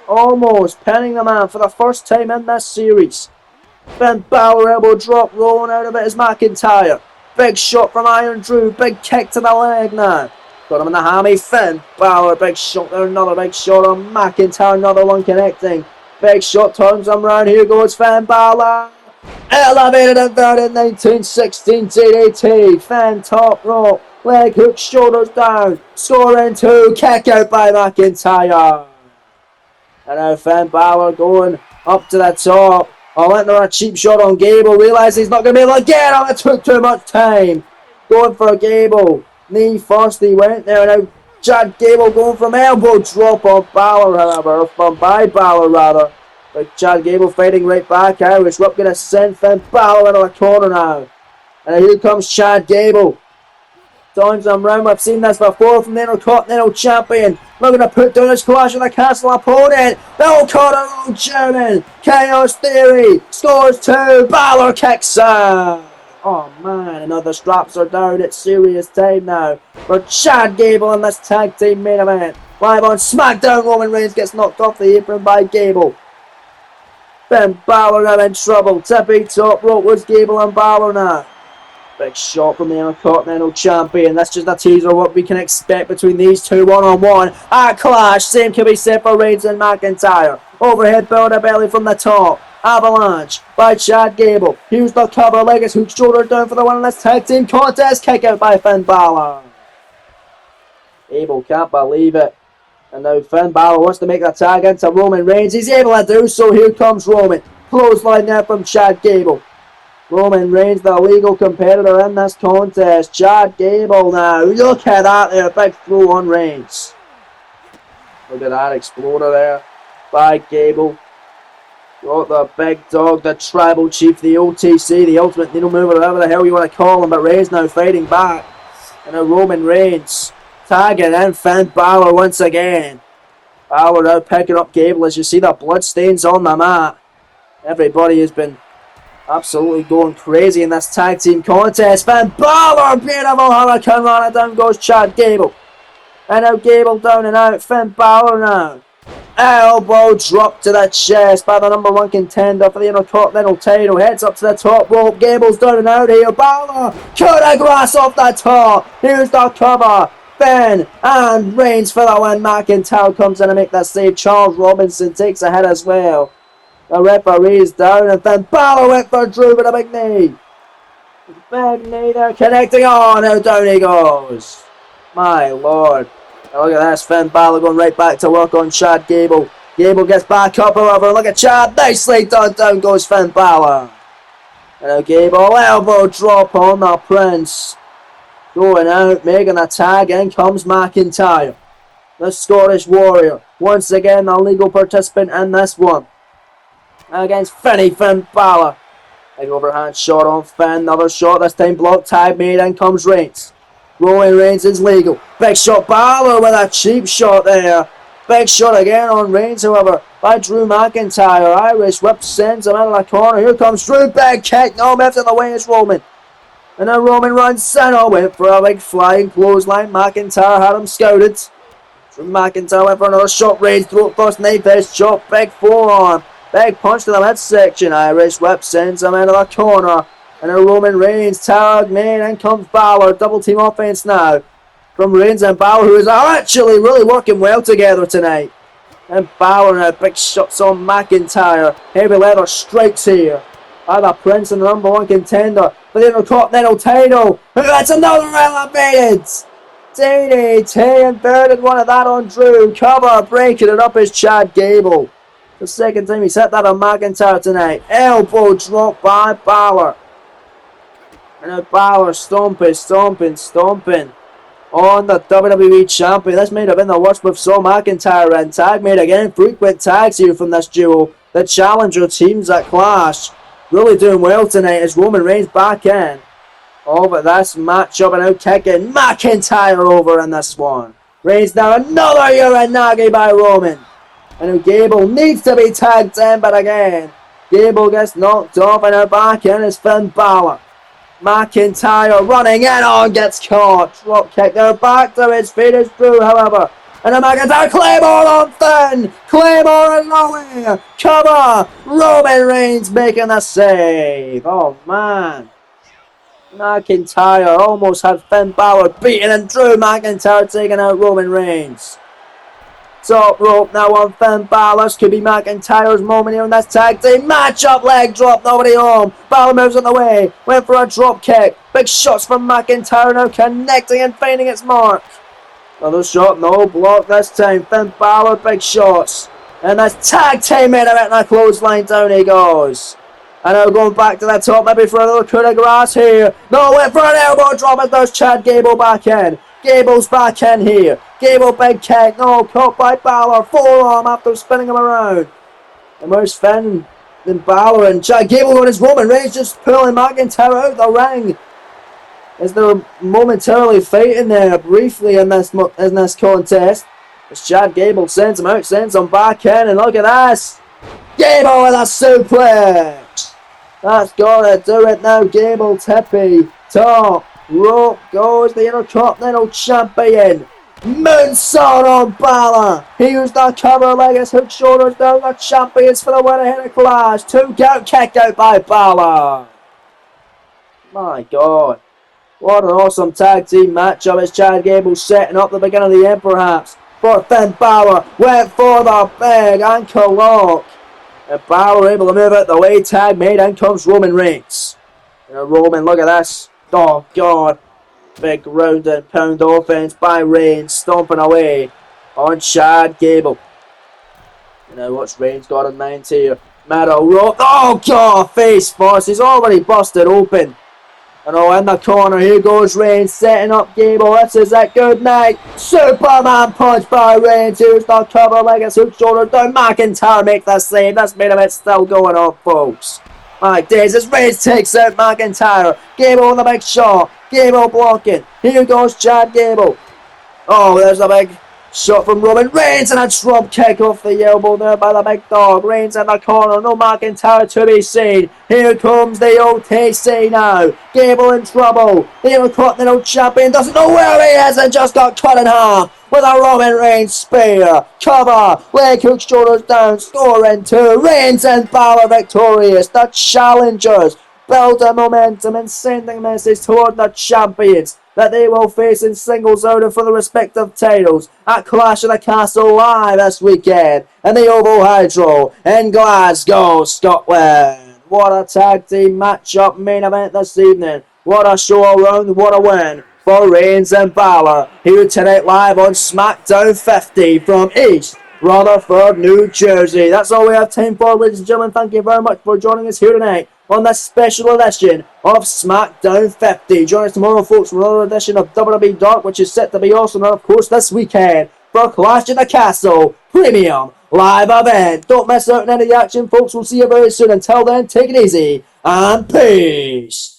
Almost pinning the man for the first time in this series. Finn Balor elbow drop, rolling out of it is McIntyre. Big shot from Iron Drew, big kick to the leg now. Got him in the hammy, Finn Balor, big shot there, another big shot on McIntyre, another one connecting. Big shot turns him round, here goes Finn Balor. Elevated and inverted 1916 DDT, Finn top rope, leg hook, shoulders down, scoring 2, kick out by McIntyre. And now Finn Balor going up to the top. Oh, went there a cheap shot on Gable. Realised he's not going to be able to get him. It took too much time. Going for Gable. Knee first he went there. Now Chad Gable going from elbow drop on Balor, however. By Balor, rather. But Chad Gable fighting right back. Irish Whip going to send Finn Balor into the corner now. And here comes Chad Gable. Turns him round. We've seen this before from the Intercontinental Champion. Looking to put down his Clash of the Castle opponent. Bill Carter on German. Chaos Theory scores 2. Balor kicks out. Oh man, another straps are down. It's serious time now for Chad Gable in this tag team main event. Live on SmackDown, Roman Reigns gets knocked off the apron by Gable. Finn Balor now in trouble. Tippy top rope was Gable and Balor now. Big shot from the Intercontinental Champion. That's just a teaser of what we can expect between these two one-on-one. A clash. Same can be said for Reigns and McIntyre. Overhead Build-A-Belly from the top. Avalanche by Chad Gable. Here's the cover. Legacy hook shoulder down for the win in this tag team contest. Kick out by Finn Balor. Gable can't believe it. And now Finn Balor wants to make the tag into Roman Reigns. He's able to do so. Here comes Roman. Clothesline there from Chad Gable. Roman Reigns, the legal competitor in this contest. Chad Gable now. Look at that there. Big throw on Reigns. Look at that exploder there by Gable. Got the big dog, the Tribal Chief, the OTC, the Ultimate Needle Mover, whatever the hell you want to call him. But Reigns now fighting back. And now Roman Reigns tagging in Finn Balor once again. Balor now picking up Gable as you see the blood stains on the mat. Everybody has been absolutely going crazy in this tag team contest. Finn Balor, beautiful Hurricane Rana, down goes Chad Gable. And now Gable down and out. Finn Balor now. Elbow drop to the chest by the number 1 contender for the Intercontinental title. Heads up to the top rope. Gable's down and out here. Balor, cut a grass off the top. Here's the cover. Finn and Reigns for the win. McIntyre comes in to make that save. Charles Robinson takes a hit as well. The referee's down and Finn Balor went for Drew with a big knee. Big knee there connecting on. Now down he goes. My lord. Now look at this. Finn Balor going right back to work on Chad Gable. Gable gets back up however. Look at Chad. Nicely done. Down goes Finn Balor. And now Gable elbow drop on the Prince. Going out, making a tag. In comes McIntyre. The Scottish Warrior. Once again the legal participant in this one. Against Finn Balor. Big overhand shot on Finn. Another shot. This time block tag made. In comes Reigns. Roman Reigns is legal. Big shot. Balor with a cheap shot there. Big shot again on Reigns, however, by Drew McIntyre. Irish Whip sends him out of the corner. Here comes Drew. Big kick. No, left in the way is Roman. And then Roman runs center. Went for a big flying clothesline. McIntyre had him scouted. Drew McIntyre went for another shot. Reigns throat first. Knife edge chop. Big forearm. Big punch to the midsection. Irish Whip sends him into the corner. And a Roman Reigns tag made. In comes Balor. Double team offense now from Reigns and Balor, who is actually really working well together tonight. And Balor now. Big shots on McIntyre. Heavy leather strikes here by the Prince and the number 1 contender for the Intercontinental title. And that's another elevated DDT. Inverted one of that on Drew. Cover breaking it up is Chad Gable. The second time he's hit that on McIntyre tonight. Elbow drop by Balor. And now Balor stomping on the WWE Champion. This might have been the worst we've saw McIntyre in. Tag made again. Frequent tags here from this duo. The challenger teams at Clash. Really doing well tonight as Roman Reigns back in. Oh, but this matchup and now kicking McIntyre over in this one. Reigns now another Uranage by Roman. And now Gable needs to be tagged in, but again, Gable gets knocked off and now back in is Finn Balor. McIntyre running in on, gets caught. Drop kick now back to his feet is Drew, however. And a McIntyre Claymore on Finn. Claymore and nowhere. Cover. Roman Reigns making the save. Oh man. McIntyre almost had Finn Balor beaten and Drew McIntyre taking out Roman Reigns. Top rope now on Finn Balor. This could be McIntyre's moment here in this tag team matchup. Leg drop, nobody home. Balor moves on the way. Went for a drop kick. Big shots from McIntyre now connecting and finding its mark. Another shot, no block this time. Finn Balor, big shots. And this tag team in a clothesline, down he goes. And now going back to the top, maybe for a little coup de grace here. No, went for an elbow drop as there's Chad Gable back in. Gable's back in here. Gable big kick. No, caught by Balor. Forearm after spinning him around. And where's Finn and Balor and Chad Gable on his Roman Reigns just pulling McIntyre out the ring. As they're momentarily fighting there briefly in this contest. As Chad Gable sends him out, sends him back in, and look at this. Gable with a suplex. That's gotta do it now. Gable tippy. Top rope goes the Intercontinental Champion. Moonsault on Balor. He used the cover leg as hook shoulders down. The champions for the win ahead of Clash. 2 count kick out by Balor. My God. What an awesome tag team matchup as Chad Gable setting up the beginning of the end perhaps. For Finn Balor. Went for the big ankle lock. And Balor able to move out the way. Tag made. In comes Roman Reigns. And Roman, look at this. Oh God. Big round and pound offense by Reigns. Stomping away on Chad Gable. You know what's Reigns got in mind here. Middle rope. Oh God. Face first. He's already busted open. And in the corner, here goes Reigns, setting up Gable. This is it, good night. Superman punch by Reigns. Here's the cover leg, it's hook shoulder down. McIntyre make the save. That's made of it still going on, folks. My days, as Reigns takes out McIntyre. Gable on the big shot. Gable blocking. Here goes Chad Gable. Oh, there's the big shot from Roman Reigns and a drop kick off the elbow there by the big dog. Reigns in the corner, no McIntyre to be seen. Here comes the OTC now. Gable in trouble. The Intercontinental Champion doesn't know where he is and just got cut in half with a Roman Reigns spear. Cover, leg hook, shoulders down, scoring 2. Reigns and Balor victorious. The challengers building momentum and sending a message toward the champions that they will face in singles order for the respective titles at Clash of the Castle live this weekend in the Oval Hydro in Glasgow, Scotland. What a tag team matchup main event this evening. What a show around, what a win for Reigns and Balor here tonight live on SmackDown 50 from East Rutherford, New Jersey. That's all we have time for, ladies and gentlemen. Thank you very much for joining us here tonight on this special edition of SmackDown 50. Join us tomorrow, folks, for another edition of WWE Dark, which is set to be awesome. And of course, this weekend for Clash of the Castle Premium Live event. Don't miss out on any action, folks. We'll see you very soon. Until then, take it easy and peace.